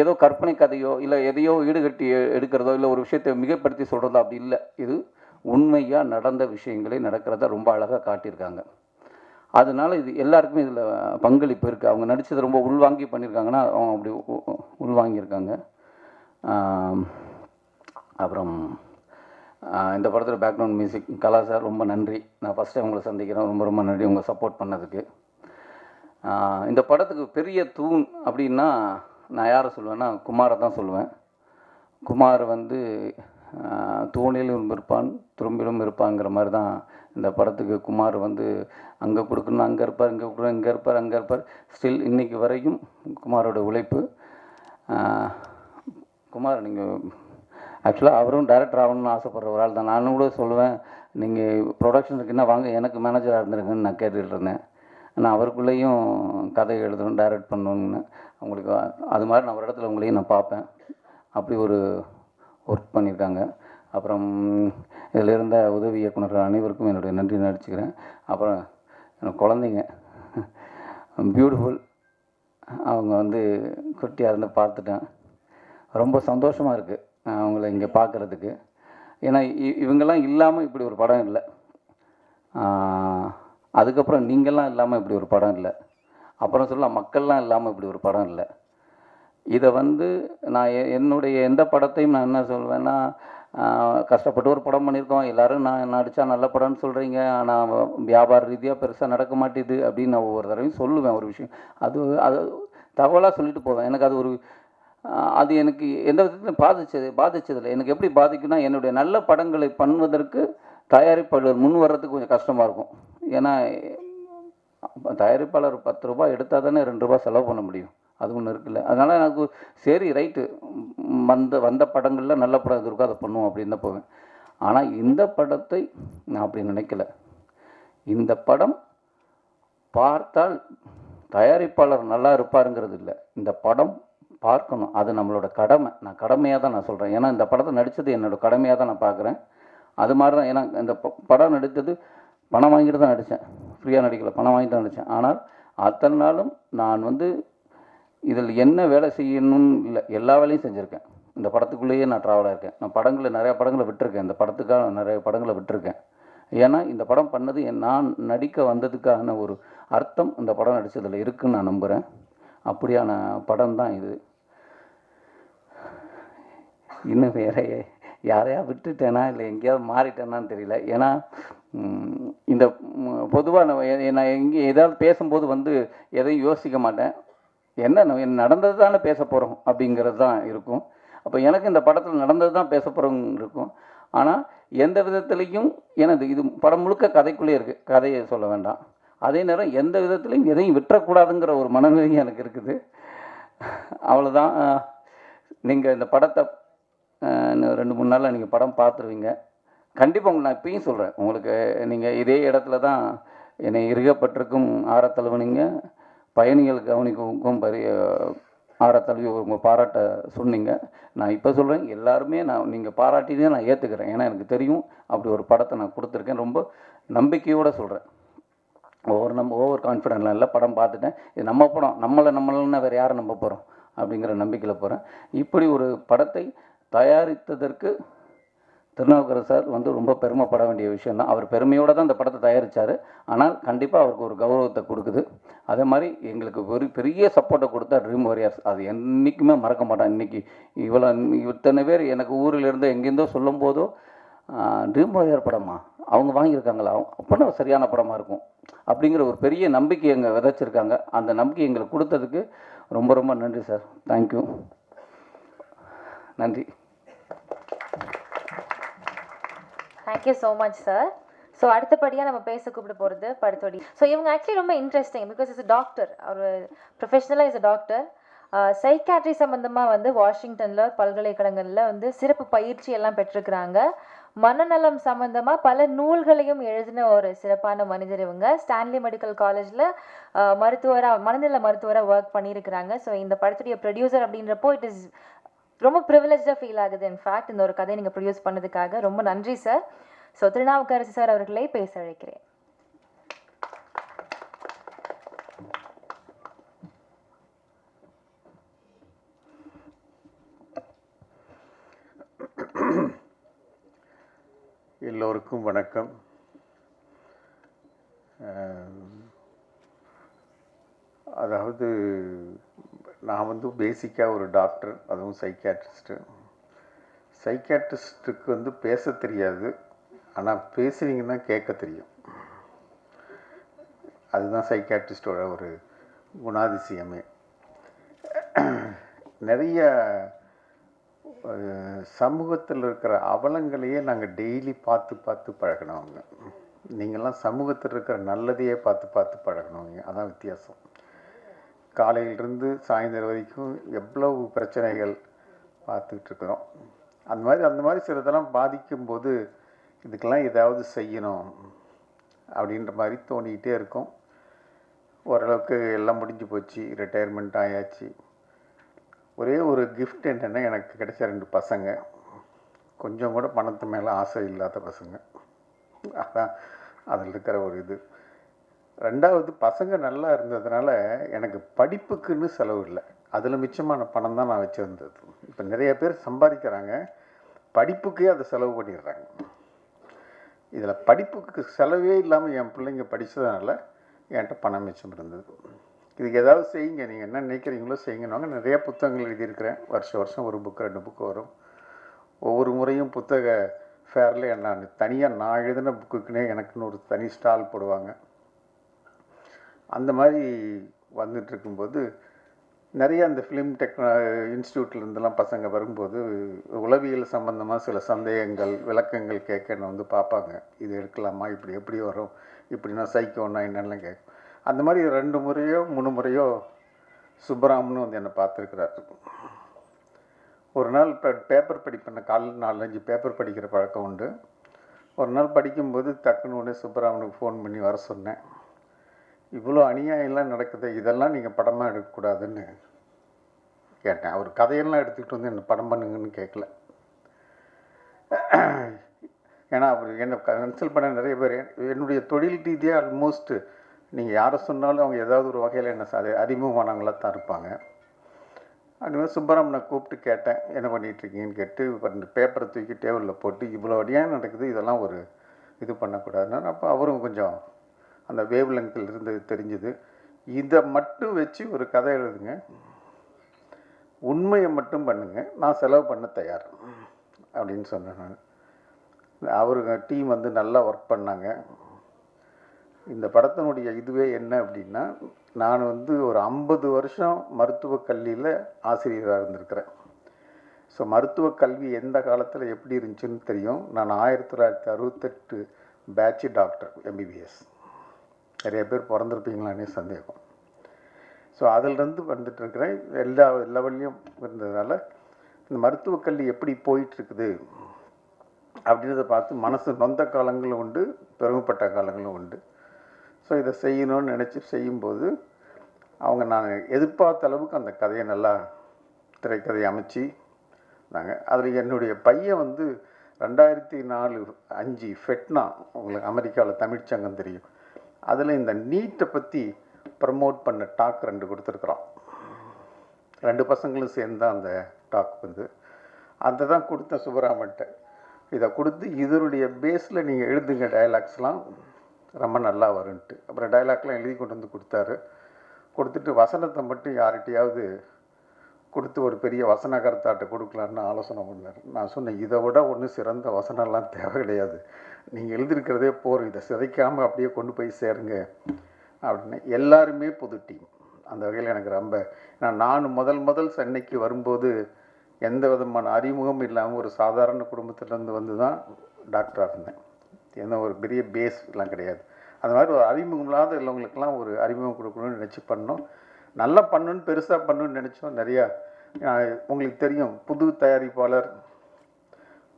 ஏதோ கற்பனை கதையோ இல்லை எதையோ ஈடுகட்டி எடுக்கிறதோ இல்லை ஒரு விஷயத்தை மிகப்படுத்தி சொல்கிறதோ அப்படி இல்லை. இது உண்மையாக நடந்த விஷயங்களே நடக்கிறத ரொம்ப அழகாக காட்டியிருக்காங்க. அதனால இது எல்லாருக்குமே இதில் பங்களிப்பு இருக்குது. அவங்க நடித்தது ரொம்ப உள்வாங்கி பண்ணியிருக்காங்கன்னா அவங்க அப்படி உள்வாங்கியிருக்காங்க. அப்புறம் இந்த படத்தில் பேக்ரவுண்ட் மியூசிக் கலா சார், ரொம்ப நன்றி. நான் ஃபஸ்ட் டைம் உங்களை சந்திக்கிறேன். ரொம்ப ரொம்ப நன்றி உங்களை சப்போர்ட் பண்ணதுக்கு. இந்த படத்துக்கு பெரிய தூண் அப்படின்னா நான் யாரை சொல்லுவேன்னா குமாரை தான் சொல்லுவேன். குமார் வந்து தூணிலும் இருப்பான் துரும்பிலும் இருப்பாங்கிற மாதிரி தான் இந்த படத்துக்கு குமார் வந்து அங்கே கொடுக்கணும், அங்கே இருப்பார், இங்கே கொடுக்கணும், இங்கே இருப்பார், அங்கே இருப்பார். ஸ்டில் இன்றைக்கி வரைக்கும் குமாரோட உழைப்பு. குமார் நீங்கள் ஆக்சுவலாக அவரும் டைரக்டர் ஆகணும்னு ஆசைப்படுற ஒரு ஆள் தான். நானும் கூட சொல்லுவேன், நீங்கள் ப்ரொடக்ஷனுக்கு என்ன வாங்க, எனக்கு மேனேஜராக இருந்திருக்குன்னு நான் கேட்டுகிட்டு இருந்தேன். நான் அவருக்குள்ளேயும் கதை எழுதணும், டைரக்ட் பண்ணணுன்னு. உங்களுக்கு அது மாதிரி நான் ஒரு இடத்துல உங்களையும் நான் பார்ப்பேன். அப்படி ஒரு ஒர்க் பண்ணியிருக்காங்க. அப்புறம் இதில் இருந்த உதவி இயக்குநர்கள் அனைவருக்கும் என்னுடைய நன்றி நடிச்சுக்கிறேன். அப்புறம் எனக்கு குழந்தைங்க பியூட்டிஃபுல், அவங்க வந்து குட்டியாக இருந்து பார்த்துட்டேன். ரொம்ப சந்தோஷமாக இருக்குது அவங்கள இங்கே பார்க்குறதுக்கு. ஏன்னா இவங்கெல்லாம் இல்லாமல் இப்படி ஒரு படம் இல்லை. அதுக்கப்புறம் நீங்கள்லாம் இல்லாமல் இப்படி ஒரு படம் இல்லை. அப்புறம் சொல்லலாம் மக்கள்லாம் இல்லாமல் இப்படி ஒரு படம் இல்லை. இதை வந்து நான் என்னுடைய எந்த படத்தையும் நான் என்ன சொல்வேன்னா, கஷ்டப்பட்டு ஒரு படம் பண்ணியிருக்கோம், எல்லோரும் நான் நடித்தா நல்ல படம்னு சொல்கிறீங்க, ஆனால் வியாபார ரீதியாக பெருசாக நடக்க மாட்டேது அப்படின்னு நான் ஒவ்வொரு தடவையும் சொல்லுவேன். ஒரு விஷயம் அது தகவலாக சொல்லிட்டு போவேன். எனக்கு அது ஒரு அது எனக்கு எந்த விதத்துலையும் பாதிச்சதில்லை. எனக்கு எப்படி பாதிக்குன்னா, என்னுடைய நல்ல படங்களை பண்ணுவதற்கு தயாரிப்பாளர் முன் வர்றதுக்கு கொஞ்சம் கஷ்டமாக இருக்கும். ஏன்னா தயாரிப்பாளர் 10 ரூபாய் எடுத்தால் தானே 2 ரூபா செலவு பண்ண முடியும். அது ஒன்று இருக்குல்ல. அதனால் எனக்கு சரி ரைட்டு, வந்த படங்களில் நல்ல படம் இது இருக்கோ அதை பண்ணுவோம் அப்படின்னு தான் போவேன். ஆனால் இந்த படத்தை நான் அப்படி நினைக்கல. இந்த படம் பார்த்தால் தயாரிப்பாளர் நல்லா இருப்பாருங்கிறது இல்லை, இந்த படம் பார்க்கணும், அது நம்மளோட கடமை. நான் கடமையாக தான் நான் சொல்கிறேன். ஏன்னா இந்த படத்தை நடித்தது என்னோடய கடமையாக தான் நான் பார்க்குறேன். அது மாதிரி தான். ஏன்னா இந்த படம் நடித்தது பணம் வாங்கிட்டு தான் நடித்தேன், ஃப்ரீயாக நடிக்கலை, பணம் வாங்கிட்டு தான் நடித்தேன். ஆனால் அத்தனை நாளும் நான் வந்து இதில் என்ன வேலை செய்யணும்னு இல்லை, எல்லா வேலையும் செஞ்சுருக்கேன். இந்த படத்துக்குள்ளேயே நான் ட்ராவலாக இருக்கேன். நான் நிறையா படங்களை விட்டுருக்கேன். இந்த படத்துக்காக நிறைய படங்களை விட்டுருக்கேன். ஏன்னா இந்த படம் பண்ணது நான் நடிக்க வந்ததுக்கான ஒரு அர்த்தம் இந்த படம் நடித்ததில் இருக்குதுன்னு நான் நம்புகிறேன். அப்படியான படம் தான் இது. இன்னும் வேற யாரையா விட்டுட்டேனா இல்லை எங்கேயாவது மாறிட்டேனான்னு தெரியல. ஏன்னா இந்த பொதுவாக நான் எங்கே ஏதாவது பேசும்போது வந்து எதையும் யோசிக்க மாட்டேன். என்ன நடந்தது தானே பேச போகிறோம் அப்படிங்கிறது தான் இருக்கும். அப்போ எனக்கு இந்த படத்தில் நடந்தது தான் பேச போகிறோம் இருக்கும். ஆனால் எந்த விதத்துலேயும் எனது இது படம் முழுக்க கதைக்குள்ளே இருக்குது, கதையை சொல்ல வேண்டாம். அதே நேரம் எந்த விதத்துலையும் எதையும் விட்டுறக்கூடாதுங்கிற ஒரு மனநிலையும் எனக்கு இருக்குது. அவ்வளோதான். நீங்கள் இந்த படத்தை இன்னும் 2-3 நாளில் நீங்கள் படம் பார்த்துருவீங்க. கண்டிப்பாக உங்களுக்கு நான் இப்பயும் சொல்கிறேன், உங்களுக்கு நீங்கள் இதே இடத்துல தான் என்னை இருகப்பட்டிருக்கும் ஆரத்தழுவுனீங்க, பயணிகள் கவனிக்கும் ஆரத்தழுவி உங்கள் பாராட்ட சொன்னீங்க. நான் இப்போ சொல்கிறேன், எல்லாருமே நீங்கள் பாராட்டினே நான் ஏற்றுக்கிறேன். ஏன்னா எனக்கு தெரியும் அப்படி ஒரு படத்தை நான் கொடுத்துருக்கேன். ரொம்ப நம்பிக்கையோடு சொல்கிறேன். ஓவர் கான்ஃபிடென்ட்லாம் இல்லை. படம் பார்த்துட்டேன், இது நம்ம படம், நம்மளன்னா வேறு யாரை நம்ப போகிறோம் அப்படிங்கிற நம்பிக்கையில் போகிறேன். இப்படி ஒரு படத்தை தயாரித்ததற்கு திருநாவுக்கரசு சார் வந்து ரொம்ப பெருமைப்பட வேண்டிய விஷயம் தான். அவர் பெருமையோடு தான் இந்த படத்தை தயாரித்தார். ஆனால் கண்டிப்பாக அவருக்கு ஒரு கௌரவத்தை கொடுக்குது. அதே மாதிரி எங்களுக்கு ஒரு பெரிய சப்போர்ட்டை கொடுத்தா ட்ரீம் வாரியர்ஸ், அது என்றைக்குமே மறக்க மாட்டேன். இன்றைக்கி இத்தனை பேர் எனக்கு ஊரிலிருந்து எங்கேருந்தோ சொல்லும் போதோ ட்ரீம் வாரியர் படமா அவங்க வாங்கியிருக்காங்களா, அப்படின்னா சரியான படமாக இருக்கும் அப்படிங்கிற ஒரு பெரிய நம்பிக்கை எங்கள் விதைச்சிருக்காங்க. அந்த நம்பிக்கை எங்களுக்கு கொடுத்ததுக்கு ரொம்ப ரொம்ப நன்றி சார். தேங்க்யூ, நன்றி. Thank you so much sir. So அடுத்தபடியாக நம்ம பேச கூப்பிட போகிறது படத்தோடி. ஸோ இவங்க ஆக்சுவலி ரொம்ப இன்ட்ரெஸ்டிங், பிகாஸ் இஸ் டாக்டர். அவர் ப்ரொஃபஷனலாக இஸ் டாக்டர். சைக்காட்ரி சம்மந்தமாக வந்து வாஷிங்டனில் பல்கலைக்கழகங்களில் வந்து சிறப்பு பயிற்சி எல்லாம் பெற்றிருக்கிறாங்க. மனநலம் சம்மந்தமாக பல நூல்களையும் எழுதின ஒரு சிறப்பான மனிதர் இவங்க. ஸ்டான்லி மெடிக்கல் காலேஜில் மனநல மருத்துவராக ஒர்க் பண்ணியிருக்கிறாங்க. ஸோ இந்த படத்துடைய ப்ரொடியூசர் அப்படின்றப்போ இட் இஸ் ரொம்ப ப்ரிவிலேஜாக ஃபீல் ஆகுது. இன்ஃபேக்ட் இந்த ஒரு கதையை நீங்கள் ப்ரொடியூஸ் பண்ணதுக்காக ரொம்ப நன்றி சார். ஸோ திருநாவுக்கரசு சார் அவர்களை பேச அழைக்கிறேன். எல்லோருக்கும் வணக்கம். அதாவது நான் வந்து பேசிக்காக ஒரு டாக்டர், அதுவும் சைக்கியாட்ரிஸ்ட்டு. சைக்கியாட்ரிஸ்ட்டுக்கு வந்து பேச தெரியாது, ஆனால் பேசுனீங்கன்னா கேட்க தெரியும். அதுதான் சைக்கியாட்ரிஸ்டோட ஒரு குணாதிசயமே. நிறைய சமூகத்தில் இருக்கிற அவலங்களையே நாங்கள் டெய்லி பார்த்து பார்த்து பழகினவங்க. நீங்கள்லாம் சமூகத்தில் இருக்கிற நல்லதையே பார்த்து பார்த்து பழகினவங்க. அதான் வித்தியாசம். காலையிலிருந்து சாயந்தரம் வரைக்கும் எவ்வளவு பிரச்சனைகள் பார்த்துக்கிட்டு இருக்கிறோம். அந்த மாதிரி சிலதெல்லாம் பாதிக்கும்போது இதுக்கெல்லாம் ஏதாவது செய்யணும் அப்படின்ற மாதிரி தோணிக்கிட்டே இருக்கும். ஓரளவுக்கு எல்லாம் முடிஞ்சு போச்சு, ரிட்டையர்மெண்ட் ஆயாச்சு. ஒரே ஒரு கிஃப்ட் என்னென்னா, எனக்கு கிடைச்ச 2 பசங்க. கொஞ்சம் கூட பணத்து மேலே ஆசை இல்லாத பசங்க. அதான் அதில் இருக்கிற ஒரு இது. 2வது, பசங்க நல்லா இருந்ததுனால எனக்கு படிப்புக்குன்னு செலவு இல்லை. அதில் மிச்சமான பணம் தான் நான் வச்சுருந்தது. இப்போ நிறைய பேர் சம்பாதிக்கிறாங்க, படிப்புக்கே அதை செலவு பண்ணிடுறாங்க. இதில் படிப்புக்கு செலவே இல்லாமல் என் பிள்ளைங்க படித்ததுனால என்கிட்ட பணம் மிச்சம் இருந்தது. இதுக்கு ஏதாவது செய்யுங்க, நீங்கள் என்ன நினைக்கிறீங்களோ செய்யுங்கன்னாங்க. நிறைய புத்தகங்கள் எழுதியிருக்கிறேன். வருஷம் ஒரு புக்கு 2 புக்கு வரும். ஒவ்வொரு முறையும் புத்தக ஃபேரில் நான் தனியாக நான் எழுதின புக்குக்குன்னே எனக்குன்னு ஒரு தனி ஸ்டால் போடுவாங்க. அந்த மாதிரி வந்துட்டு இருக்கும்போது நிறைய அந்த ஃபிலிம் இன்ஸ்டியூட்லேருந்துலாம் பசங்க வரும்போது உளவியல் சம்பந்தமாக சில சந்தேகங்கள் விளக்கங்கள் கேட்க வந்து பார்ப்பாங்க. இது எடுக்கலாமா, இப்படி எப்படி வரும், இப்படின்னா சைக்கோன்னா என்னெல்லாம் கேட்கும். அந்த மாதிரி 2 முறையோ 3 முறையோ சுப்பராமன் வந்து என்னை பார்த்துருக்குறாரு. ஒரு நாள் பேப்பர் படிப்பேன். காலையில் 4-5 பேப்பர் படிக்கிற பழக்கம் உண்டு. ஒரு நாள் படிக்கும்போது டக்குன்னு உடனே சுப்பராமனுக்கு ஃபோன் பண்ணி வர சொன்னேன். இவ்வளோ அநியாயம்லாம் நடக்குது, இதெல்லாம் நீங்கள் படமாக எடுக்கக்கூடாதுன்னு கேட்டேன். அவர் கதையெல்லாம் எடுத்துக்கிட்டு வந்து என்னை படம் பண்ணுங்கன்னு கேட்கல. ஏன்னா அவர் என்னை கன்சல்ட் பண்ண நிறைய பேர் என்னுடைய தொழில் ரீதியாக ஆல்மோஸ்ட் நீங்கள் யாரை சொன்னாலும் அவங்க ஏதாவது ஒரு வகையில் என்ன அறிமுகமானவங்களாக தான் இருப்பாங்க. அதுமாதிரி சுப்பராமனை கூப்பிட்டு கேட்டேன், என்ன பண்ணிகிட்ருக்கீங்கன்னு கேட்டு, இந்த பேப்பரை தூக்கி டேபிளில் போட்டு இவ்வளோ அடியாக நடக்குது, இதெல்லாம் ஒரு இது பண்ணக்கூடாதுன்னு. அப்போ அவரும் கொஞ்சம் அந்த வேவ் லெங்க்த்தில் இருந்தது தெரிஞ்சுது. இதை மட்டும் வச்சு ஒரு கதை எழுதுங்க, உண்மையை மட்டும் பண்ணுங்க, நான் செலவு பண்ண தயார் அப்படின்னு சொன்னேன் நான். அவருங்க டீம் வந்து நல்லா ஒர்க் பண்ணாங்க. இந்த படத்தினுடைய இதுவே என்ன அப்படின்னா, நான் வந்து ஒரு 50 வருஷம் மருத்துவக் கல்வியில் ஆசிரியராக இருந்திருக்கிறேன். ஸோ மருத்துவக் கல்வி எந்த காலத்தில் எப்படி இருந்துச்சுன்னு தெரியும். நான் 1968 பேட்ச் டாக்டர் MBBS. நிறைய பேர் பிறந்திருப்பீங்களானே சந்தேகம். ஸோ அதிலிருந்து வந்துட்டுருக்கிறேன். எல்லா லெவல்லையும் இருந்ததுனால இந்த மருத்துவக் கல்வி எப்படி போயிட்டுருக்குது அப்படின்றத பார்த்து மனசு நொந்த காலங்களும் உண்டு, பெருமைப்பட்ட காலங்களும் உண்டு. ஸோ இதை செய்யணும்னு நினச்சி செய்யும்போது அவங்க நான் எதிர்பார்த்த அளவுக்கு அந்த கதையை நல்லா திரைக்கதையை அமைச்சு நாங்கள் அதில் என்னுடைய பையன் வந்து 2004-5 ஃபெட்னா, உங்களுக்கு அமெரிக்காவில் தமிழ்ச்சங்கம் தெரியும், அதில் இந்த நீட்டை பற்றி ப்ரமோட் பண்ண டாக் 2 கொடுத்துருக்குறோம். 2 பசங்களும் சேர்ந்து அந்த டாக் வந்து அதை தான் கொடுத்த சுப்பராமன்ட்ட. இதை கொடுத்து இதனுடைய பேஸில் நீங்கள் எழுதுங்க, டயலாக்ஸ்லாம் ரொம்ப நல்லா வரும்ன்ட்டு. அப்புறம் டயலாக்லாம் எழுதி கொண்டு வந்து கொடுத்தாரு. கொடுத்துட்டு வசனத்தை மட்டும் யார்கிட்டையாவது கொடுத்து ஒரு பெரிய வசனகர்த்தாட்ட கொடுக்கலான்னு ஆலோசனை பண்ணார். நான் சொன்னேன், இதை விட ஒன்றும் சிறந்த வசனம்லாம் தேவை கிடையாது, நீங்கள் எழுதியிருக்கிறதே போகிறோம், இதை சிதைக்காமல் அப்படியே கொண்டு போய் சேருங்க அப்படின்னு. எல்லாருமே புது டீம். அந்த வகையில் எனக்கு ரொம்ப, நான் முதல் சென்னைக்கு வரும்போது எந்த விதமான அறிமுகம் இல்லாமல் ஒரு சாதாரண குடும்பத்திலேருந்து வந்து தான் டாக்டராக இருந்தேன். எந்த ஒரு பெரிய பேஸ்லாம் கிடையாது. அந்த மாதிரி ஒரு அறிமுகம் இல்லாத உள்ளவங்களுக்கெல்லாம் ஒரு அறிமுகம் கொடுக்கணும்னு நினச்சி பண்ணோம். நல்லா பண்ணணுன்னு பெருசாக பண்ணணுன்னு நினச்சோம். நிறையா உங்களுக்கு தெரியும், புது தயாரிப்பாளர்,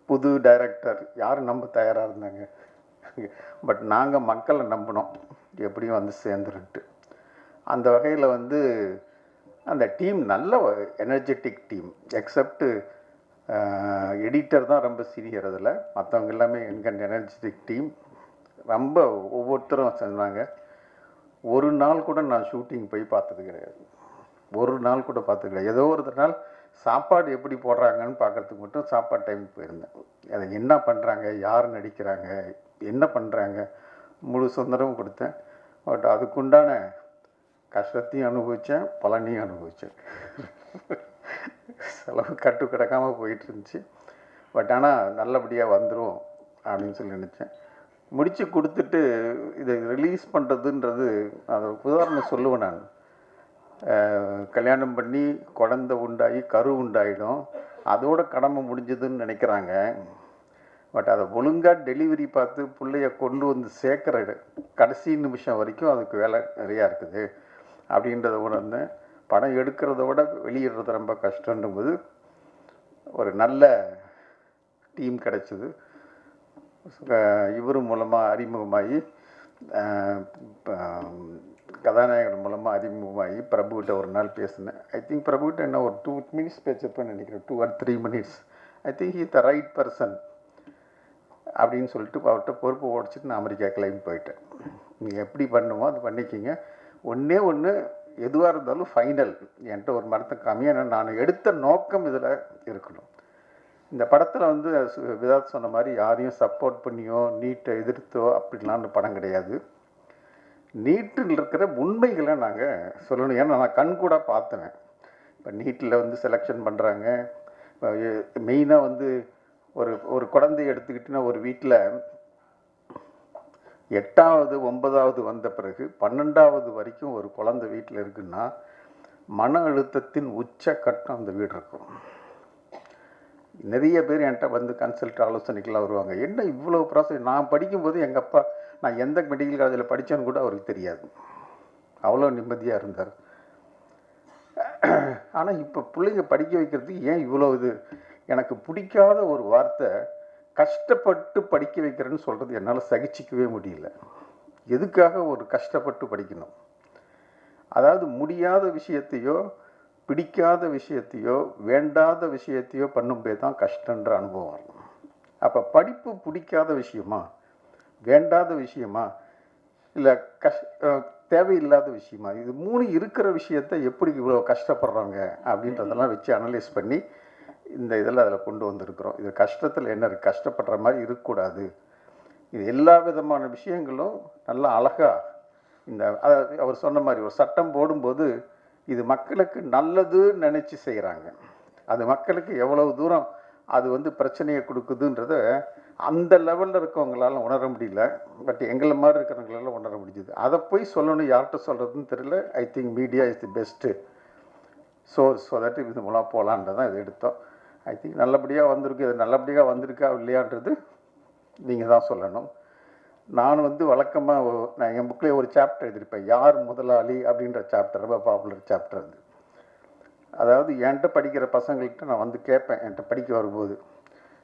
புது டைரக்டர், யாரும் நம்ப தயாராக இருந்தாங்க. பட் நாங்கள் மக்களை நம்பினோம், எப்படியும் வந்து சேர்ந்துருன்ட்டு. அந்த வகையில் வந்து அந்த டீம் நல்ல எனர்ஜெட்டிக் டீம். எக்ஸப்ட்டு எடிட்டர் தான் ரொம்ப சீனியர். அதில் மற்றவங்க எல்லாமே எனர்ஜெட்டிக் டீம். ரொம்ப ஒவ்வொருத்தரும் சொன்னாங்க. ஒரு நாள் கூட நான் ஷூட்டிங் போய் பார்த்தது கிடையாது. ஒரு நாள் கூட பார்த்தது கிடையாது. ஏதோ ஒரு நாள் சாப்பாடு எப்படி போடுறாங்கன்னு பார்க்குறதுக்கு மட்டும் சாப்பாடு டைமுக்கு போயிருந்தேன். அதை என்ன பண்ணுறாங்க, யார் நடிக்கிறாங்க, என்ன பண்ணுறாங்க, முழு சுதந்திரமும் கொடுத்தேன். பட் அதுக்குண்டான கஷ்டத்தையும் அனுபவித்தேன், பலனையும் அனுபவித்தேன். செலவு கட்டு கிடக்காமல் போயிட்டு இருந்துச்சு. பட் ஆனால் நல்லபடியாக வந்துடும் அப்படின்னு சொல்லி நினச்சேன். முடித்து கொடுத்துட்டு இதை ரிலீஸ் பண்ணுறதுன்றது, அது உதாரணம் சொல்லுவேன் நான். கல்யாணம் பண்ணி குழந்தை உண்டாகி கரு உண்டாயிடும், அதோட கடமை முடிஞ்சதுன்னு நினைக்கிறாங்க. பட் அதை ஒழுங்காக டெலிவரி பார்த்து பிள்ளைய கொண்டு வந்து சேர்க்குற கடைசி நிமிஷம் வரைக்கும் அதுக்கு வேலை நிறையா இருக்குது அப்படின்றத உணர்ந்தேன். படம் எடுக்கிறத விட வெளியிடுறது ரொம்ப கஷ்டன்னும் போது ஒரு நல்ல டீம் கிடச்சிது. இவர் மூலமாக அறிமுகமாகி, கதாநாயகன் மூலமாக அறிமுகமாகி பிரபுகிட்ட ஒரு நாள் பேசினேன். ஐ திங்க் பிரபுகிட்ட என்ன ஒரு 2 minutes பேசிப்பேன்னு நினைக்கிறேன், 2 or 3 minutes. I think he the right person அப்படின்னு சொல்லிட்டு அவர்கிட்ட பொறுப்பு ஓடிச்சிட்டு நான் அமெரிக்கா கிளம்பி போயிட்டேன். நீங்கள் எப்படி பண்ணுமோ அது பண்ணிக்கிங்க, ஒன்றே ஒன்று எதுவாக இருந்தாலும் ஃபைனல் என்கிட்ட ஒரு மரத்தை காமி. ஏன்னா நான் எடுத்த நோக்கம் இதில் இருக்கணும். இந்த படத்தில் வந்து விதாத் சொன்ன மாதிரி யாரையும் சப்போர்ட் பண்ணியோ நீட்டை எதிர்த்தோ அப்படிலாம் அந்த படம் கிடையாது. நீட்டில் இருக்கிற உண்மைகளை நாங்கள் சொல்லணும். ஏன்னா நான் கண் கூட பார்த்தேன். இப்போ நீட்டில் வந்து செலெக்ஷன் பண்ணுறாங்க. மெயினாக வந்து ஒரு குழந்தைய எடுத்துக்கிட்டிங்கன்னா, ஒரு வீட்டில் 8வது 9வது வந்த பிறகு 12வது வரைக்கும் ஒரு குழந்தை வீட்டில் இருக்குன்னா மன அழுத்தத்தின் உச்ச கட்டம் அந்த வீடு இருக்கும். நிறைய பேர் என்கிட்ட வந்து கன்சல்ட் ஆலோசனைக்கெல்லாம் வருவாங்க. என்ன இவ்வளோ ப்ராசஸ்? நான் படிக்கும்போது எங்கள் அப்பா, நான் எந்த மெடிக்கல் காலேஜில் படித்தேன்னு கூட அவருக்கு தெரியாது. அவ்வளோ நிம்மதியாக இருந்தார். ஆனால் இப்போ பிள்ளைங்க படிக்க வைக்கிறதுக்கு ஏன் இவ்வளோ இது? எனக்கு பிடிக்காத ஒரு வார்த்தை கஷ்டப்பட்டு படிக்க வைக்கிறேன்னு சொல்கிறது என்னால் சகிச்சிக்கவே முடியல. எதுக்காக ஒரு கஷ்டப்பட்டு படிக்கணும்? அதாவது முடியாத விஷயத்தையோ பிடிக்காத விஷயத்தையோ வேண்டாத விஷயத்தையோ பண்ணும்போது தான் கஷ்டன்ற அனுபவம் வரும். அப்போ படிப்பு பிடிக்காத விஷயமா, வேண்டாத விஷயமா, இல்லை தேவையில்லாத விஷயமா? இது 3 இருக்கிற விஷயத்தை எப்படி இவ்வளோ கஷ்டப்படுறாங்க அப்படின்றதெல்லாம் வச்சு அனலைஸ் பண்ணி இந்த இதில் அதில் கொண்டு வந்திருக்கிறோம். இது கஷ்டத்தில் என்ன இருக்குது, கஷ்டப்படுற மாதிரி இருக்கக்கூடாது. இது எல்லா விதமான விஷயங்களும் நல்லா அழகாக இந்த அவர் சொன்ன மாதிரி ஒரு சட்டம் போடும்போது இது மக்களுக்கு நல்லதுன்னு நினச்சி செய்கிறாங்க. அது மக்களுக்கு எவ்வளவு தூரம் அது வந்து பிரச்சனையை கொடுக்குதுன்றத அந்த லெவலில் இருக்கவங்களால உணர முடியல. பட் எங்களை மாதிரி இருக்கிறவங்களால உணர முடிஞ்சுது. அதை போய் சொல்லணும், யார்கிட்ட சொல்கிறதுன்னு தெரியல. I think media is the best source. So that இது மூலம் போகலான்றதான் இதை எடுத்தோம். ஐ திங்க் நல்லபடியாக வந்திருக்கு. இது நல்லபடியாக வந்திருக்கா இல்லையான்றது நீங்கள் தான் சொல்லணும். நான் வந்து வழக்கமாக நான் என் புக்கில் ஒரு சாப்டர் எழுதியிருப்பேன், யார் முதலாளி அப்படின்ற சாப்டர். ரொம்ப பாப்புலர் சாப்டர் அது. அதாவது என்கிட்ட படிக்கிற பசங்கள்கிட்ட நான் வந்து கேட்பேன், என்கிட்ட படிக்க வரும்போது,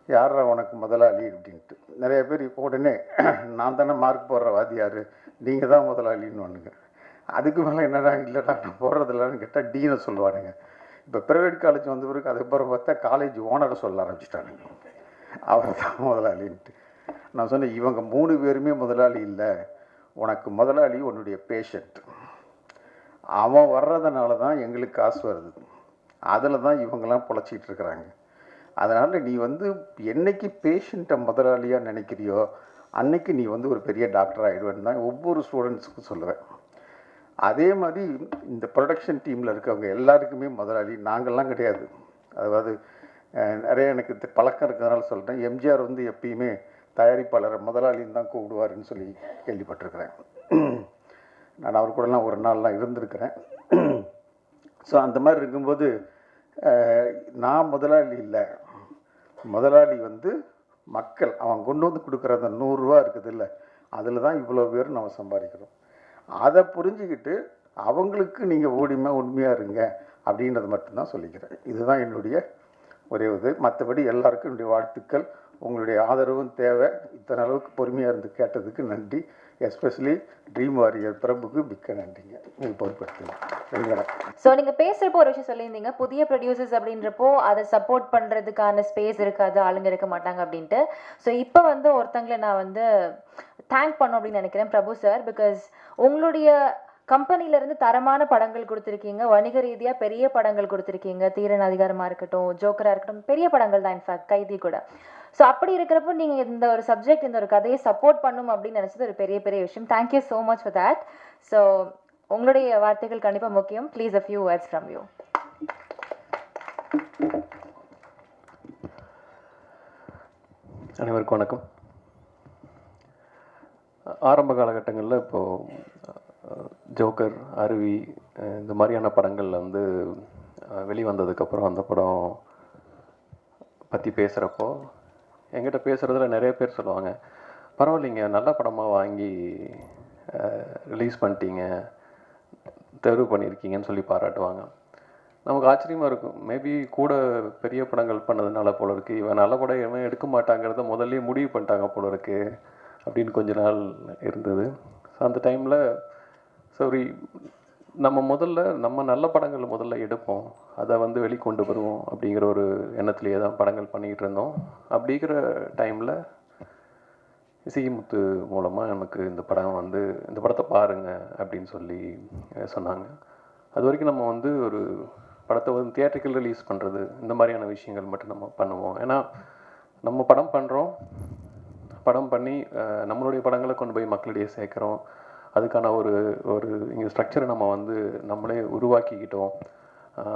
யாரா உனக்கு முதலாளி அப்படின்ட்டு. நிறைய பேர் இப்போ உடனே நான் தானே மார்க் போடுற வாதியார், நீங்கள் தான் முதலாளின்னு ஒன்றுங்க. அதுக்கு மேலே என்னடா இல்லைடா நான் போடுறதில்லன்னு கேட்டால் டீனை சொல்லுவானுங்க. இப்போ ப்ரைவேட் காலேஜ் வந்த பிறகு அதுக்கப்புறம் பார்த்தா காலேஜ் ஓனரை சொல்ல ஆரம்பிச்சிட்டானுங்க, அவர் தான் முதலாளின்ட்டு. நான் சொன்னேன், இவங்க 3 பேருமே முதலாளி இல்லை. உனக்கு முதலாளி உன்னுடைய பேஷண்ட். அவன் வர்றதுனால தான் எங்களுக்கு காசு வருது. அதில் தான் இவங்கெல்லாம் பொழைச்சிக்கிட்டு இருக்கிறாங்க. அதனால் நீ வந்து என்னைக்கு பேஷண்ட்டை முதலாளியாக நினைக்கிறியோ அன்னைக்கு நீ வந்து ஒரு பெரிய டாக்டர் ஆகிடுவேன்னு தான் ஒவ்வொரு ஸ்டூடெண்ட்ஸுக்கும் சொல்லுவேன். அதே மாதிரி இந்த ப்ரொடக்ஷன் டீமில் இருக்கவங்க எல்லாருக்குமே முதலாளி நாங்கள்லாம் கிடையாது. அதாவது நிறைய எனக்கு பழக்கம் இருக்கிறதுனால சொல்கிறேன். எம்ஜிஆர் வந்து எப்பயுமே தயாரிப்பாளரை முதலாளின்னு தான் கூப்பிடுவாருன்னு சொல்லி கேள்விப்பட்டிருக்கிறேன். நான் அவர் கூடலாம் ஒரு நாள்லாம் இருந்திருக்கிறேன். ஸோ அந்த மாதிரி இருக்கும்போது நான் முதலாளி இல்லை, முதலாளி வந்து மக்கள். அவன் கொண்டு வந்து கொடுக்குற அந்த 100 ரூபா இருக்குது இல்லை, அதில் தான் இவ்வளோ பேர் நம்ம சம்பாதிக்கிறோம். அதை புரிஞ்சுக்கிட்டு அவங்களுக்கு நீங்கள் உண்மையாக இருங்க அப்படின்றது மட்டும்தான் சொல்லிக்கிறேன். இதுதான் என்னுடைய ஒரே இது. மற்றபடி எல்லாருக்கும் என்னுடைய வாழ்த்துக்கள். உங்களுடைய ஆதரவும் தேவை. இத்தனை அளவுக்கு பொறுமையாக இருந்து கேட்டதுக்கு நன்றி. எஸ்பெஷலி ட்ரீம் வாரியர் பிரபுக்கு மிக்க நன்றிங்க. நீங்கள் பொறுப்படுத்துங்க. ஸோ நீங்கள் பேசுகிறப்போ ஒரு விஷயம் சொல்லியிருந்தீங்க, புதிய ப்ரொடியூசர்ஸ் அப்படின்றப்போ அதை சப்போர்ட் பண்ணுறதுக்கான ஸ்பேஸ் இருக்காது, ஆளுங்க இருக்க மாட்டாங்க அப்படின்ட்டு. ஸோ இப்போ வந்து ஒருத்தங்களை நான் வந்து தேங்க் பண்ணோம் அப்படின்னு நினைக்கிறேன் பிரபு சார். பிகாஸ் உங்களுடைய கம்பெனிலேருந்து தரமான படங்கள் கொடுத்துருக்கீங்க, வணிக ரீதியாக பெரிய படங்கள் கொடுத்துருக்கீங்க. தீரன் அதிகாரமாக இருக்கட்டும், ஜோக்கராக இருக்கட்டும், பெரிய படங்கள் தான். இன்ஃபேக்ட் கைதி கூட. ஸோ அப்படி இருக்கிறப்போ நீங்கள் இந்த ஒரு சப்ஜெக்ட், இந்த ஒரு கதையை சப்போர்ட் பண்ணும் அப்படின்னு நினச்சது ஒரு பெரிய பெரிய விஷயம். Thank you so much for that. So உங்களுடைய வார்த்தைகள் கண்டிப்பாக முக்கியம். Please a few words from you. அனைவருக்கும் வணக்கம். ஆரம்ப காலகட்டங்களில் இப்போது ஜோக்கர், அருவி இந்த மாதிரியான படங்களில் வந்து வெளிவந்ததுக்கப்புறம் அந்த படம் பற்றி பேசுகிறப்போ என்கிட்ட பேசுகிறதுல நிறைய பேர் சொல்லுவாங்க, பரவாயில்லைங்க, நல்ல படமாக வாங்கி ரிலீஸ் பண்ணிட்டீங்க, தேர்வு பண்ணியிருக்கீங்கன்னு சொல்லி பாராட்டுவாங்க. நமக்கு ஆச்சரியமாக இருக்கும். மேபி கூட பெரிய படங்கள் பண்ணதுனால போல இருக்குது, இவன் நல்ல படம் இவன் எடுக்க மாட்டாங்கிறத முதல்ல முடிவு பண்ணிட்டாங்க போல இருக்குது அப்படின்னு கொஞ்ச நாள் இருந்தது. ஸோ அந்த டைமில் சரி, நம்ம நல்ல படங்கள் முதல்ல எடுப்போம், அதை வந்து வெளிக்கொண்டு வருவோம் அப்படிங்கிற ஒரு எண்ணத்துலேயே தான் படங்கள் பண்ணிக்கிட்டு இருந்தோம். அப்படிங்கிற டைமில் இசைமுத்து மூலமாக நமக்கு இந்த படத்தை பாருங்கள் அப்படின்னு சொல்லி சொன்னாங்க. அது வரைக்கும் நம்ம வந்து ஒரு படத்தை வந்து தியேட்டரிக்கல் ரிலீஸ் பண்ணுறது இந்த மாதிரியான விஷயங்கள் மட்டும் நம்ம பண்ணுவோம். ஏன்னா நம்ம படம் பண்ணுறோம், படம் பண்ணி நம்மளுடைய படங்களை கொண்டு போய் மக்களிடையே சேர்க்குறோம். அதுக்கான ஒரு இங்கே ஸ்ட்ரக்சரை நம்ம வந்து நம்மளே உருவாக்கிக்கிட்டோம்,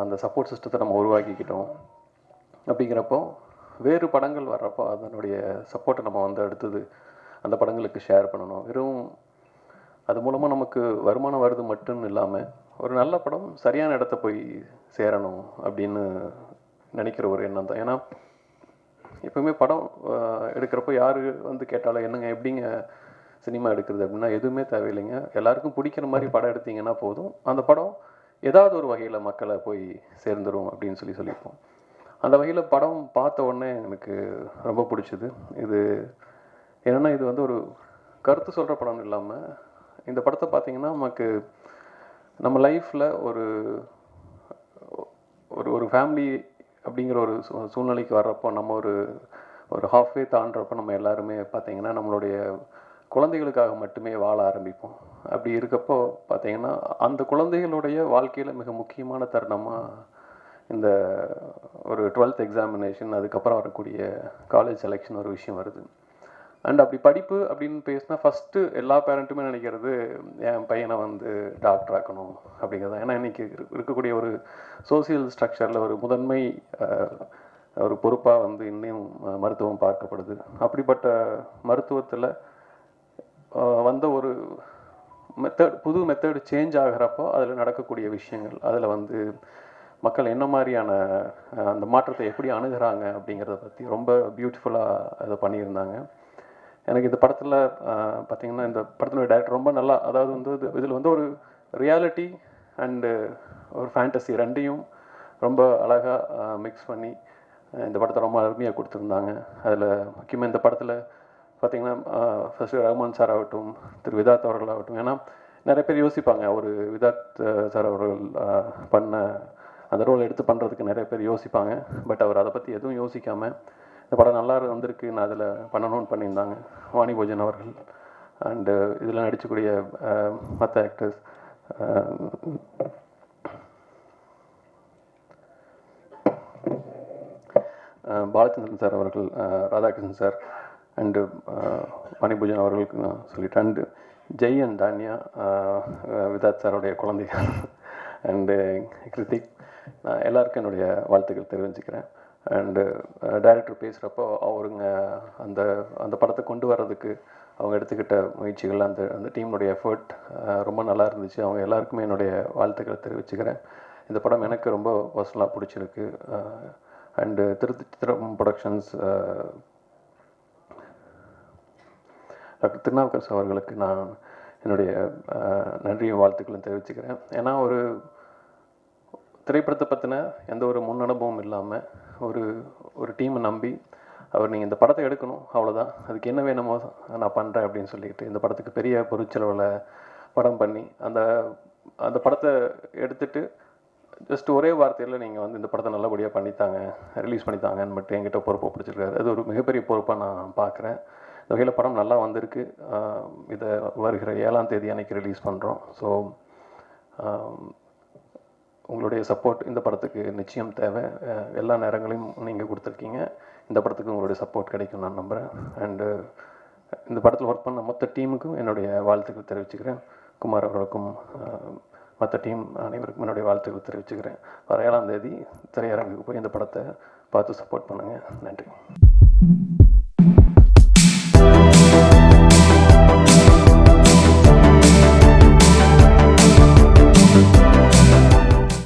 அந்த சப்போர்ட் சிஸ்டத்தை நம்ம உருவாக்கிக்கிட்டோம். அப்படிங்கிறப்போ வேறு படங்கள் வர்றப்போ அதனுடைய சப்போர்ட்டை நம்ம வந்து அடுத்தது அந்த படங்களுக்கு ஷேர் பண்ணணும். வெறும் அது மூலமாக நமக்கு வருமானம் வருது மட்டும் இல்லாமல் ஒரு நல்ல படம் சரியான இடத்த போய் சேரணும் அப்படின்னு நினைக்கிற ஒரு எண்ணம் தான். ஏன்னா எப்பவுமே படம் எடுக்கிறப்போ யார் வந்து கேட்டாலும் என்னங்க எப்படிங்க சினிமா எடுக்கிறது அப்படின்னா எதுவுமே தேவையில்லைங்க, எல்லாருக்கும் பிடிக்கிற மாதிரி படம் எடுத்தீங்கன்னா போதும், அந்த படம் ஏதாவது ஒரு வகையில் மக்களை போய் சேர்ந்துடும் அப்படின்னு சொல்லியிருப்போம். அந்த வகையில் படம் பார்த்த உடனே எனக்கு ரொம்ப பிடிச்சிது. இது என்னென்னா இது வந்து ஒரு கருத்து சொல்கிற படம் இல்லாமல் இந்த படத்தை பார்த்திங்கன்னா நமக்கு நம்ம லைஃப்பில் ஒரு ஃபேமிலி அப்படிங்கிற ஒரு சூழ்நிலைக்கு வர்றப்போ நம்ம ஒரு ஹாஃப்வே தாண்டுறப்போ நம்ம எல்லாருமே பார்த்திங்கன்னா நம்மளுடைய குழந்தைகளுக்காக மட்டுமே வாழ ஆரம்பிப்போம். அப்படி இருக்கப்போ பார்த்திங்கன்னா அந்த குழந்தைகளுடைய வாழ்க்கையில் மிக முக்கியமான தருணமாக இந்த ஒரு 12th எக்ஸாமினேஷன், அதுக்கப்புறம் வரக்கூடிய காலேஜ் செலெக்ஷன் ஒரு விஷயம் வருது. அண்ட் அப்படி படிப்பு அப்படின்னு பேசினா ஃபஸ்ட்டு எல்லா பேரண்ட்டுமே நினைக்கிறது என் பையனை வந்து டாக்டர் ஆக்கணும் அப்படிங்கிறது. ஏன்னா இன்றைக்கி இருக்கக்கூடிய ஒரு சோசியல் ஸ்ட்ரக்சரில் ஒரு முதன்மை ஒரு பொறுப்பாக வந்து இன்னும் மருத்துவம் பார்க்கப்படுது. அப்படிப்பட்ட மருத்துவத்தில் வந்த ஒரு புது மெத்தடு சேஞ்ச் ஆகிறப்போ அதில் நடக்கக்கூடிய விஷயங்கள், அதில் வந்து மக்கள் என்ன மாதிரியான அந்த மாற்றத்தை எப்படி அணுகிறாங்க அப்படிங்கிறத பற்றி ரொம்ப பியூட்டிஃபுல்லாக அதை பண்ணியிருந்தாங்க. எனக்கு இந்த படத்தில் பார்த்திங்கன்னா இந்த படத்தினுடைய டைரக்டர் ரொம்ப நல்லா, அதாவது வந்து இதில் வந்து ஒரு ரியாலிட்டி அண்டு ஒரு ஃபேண்டசி ரெண்டையும் ரொம்ப அழகாக மிக்ஸ் பண்ணி இந்த படத்தை ரொம்ப அருமையாக கொடுத்துருந்தாங்க. அதில் முக்கியமாக இந்த படத்தில் பார்த்திங்கன்னா ஃபஸ்ட்டு ரஹ்மான் சார் ஆகட்டும், திரு விதாத் அவர்களாகட்டும், ஏன்னா நிறைய பேர் யோசிப்பாங்க ஒரு விதாத் சார் அவர்கள் பண்ண அந்த ரோல் எடுத்து பண்ணுறதுக்கு நிறைய பேர் யோசிப்பாங்க. பட் அவர் அதை பற்றி எதுவும் யோசிக்காமல் இந்த படம் நல்லா வந்திருக்கு, நான் அதில் பண்ணணும்னு பண்ணியிருந்தாங்க. வாணி போஜன் அவர்கள் அண்டு இதில் நடிக்கக்கூடிய மற்ற ஆக்டர்ஸ், பாலச்சந்திரன் சார் அவர்கள், ராதாகிருஷ்ணன் சார் அண்டு வாணி போஜன் அவர்களுக்கு நான் சொல்லிட்டேன். அண்டு ஜெய் அண்ட் தானியா, விதாத் சாருடைய குழந்தைகள் அண்டு கிருத்திக், நான் எல்லாருக்கும் என்னுடைய வாழ்த்துக்கள் தெரிவிச்சுக்கிறேன். அண்டு டைரக்டர் பேசுகிறப்போ அவருங்க அந்த படத்தை கொண்டு வர்றதுக்கு அவங்க எடுத்துக்கிட்ட முயற்சிகள், அந்த டீமுடைய எஃபர்ட் ரொம்ப நல்லா இருந்துச்சு. அவங்க எல்லாருக்குமே என்னுடைய வாழ்த்துக்களை தெரிவிச்சுக்கிறேன். இந்த படம் எனக்கு ரொம்ப பர்சனலாக பிடிச்சிருக்கு. அண்டு திருச்சித்திரம் ப்ரொடக்ஷன்ஸ் டாக்டர் திருநாவுக்கரசு அவர்களுக்கு நான் என்னுடைய நன்றியும் வாழ்த்துக்களும் தெரிவிச்சுக்கிறேன். ஏன்னா ஒரு திரைப்படத்தை பற்றின எந்த ஒரு முன் அனுபவம் இல்லாமல் ஒரு டீமை நம்பி அவர் நீங்கள் இந்த படத்தை எடுக்கணும், அவ்வளோதான், அதுக்கு என்ன வேணுமோ நான் பண்ணுறேன் அப்படின்னு சொல்லிட்டு இந்த படத்துக்கு பெரிய பொருட்செலவில் படம் பண்ணி அந்த படத்தை எடுத்துகிட்டு ஜஸ்ட் ஒரே வார்த்தையில் நீங்கள் வந்து இந்த படத்தை நல்லபடியாக பண்ணித்தாங்க, ரிலீஸ் பண்ணித்தாங்கன்னு மட்டும் என்கிட்ட பொறுப்பை பிடிச்சிருக்காரு. அது ஒரு மிகப்பெரிய பொறுப்பாக நான் பார்க்குறேன். இந்த வகையில் படம் நல்லா வந்திருக்கு. இதை வருகிற 7ஆம் தேதி அன்றைக்கி ரிலீஸ் பண்ணுறோம். ஸோ உங்களுடைய சப்போர்ட் இந்த படத்துக்கு நிச்சயம் தேவை. எல்லா நேரங்களையும் நீங்கள் கொடுத்துருக்கீங்க. இந்த படத்துக்கு உங்களுடைய சப்போர்ட் கிடைக்கும் நான் நம்புகிறேன். அண்டு இந்த படத்தில் ஒர்க் பண்ண மொத்த டீமுக்கும் என்னுடைய வாழ்த்துக்கள் தெரிவிச்சுக்கிறேன். குமார் அவர்களுக்கும் மற்ற டீம் அனைவருக்கும் என்னுடைய வாழ்த்துக்கள் தெரிவிச்சுக்கிறேன். வர 7ஆம் தேதி திரையரங்குக்கு போய் இந்த படத்தை பார்த்து சப்போர்ட் பண்ணுங்கள். நன்றி.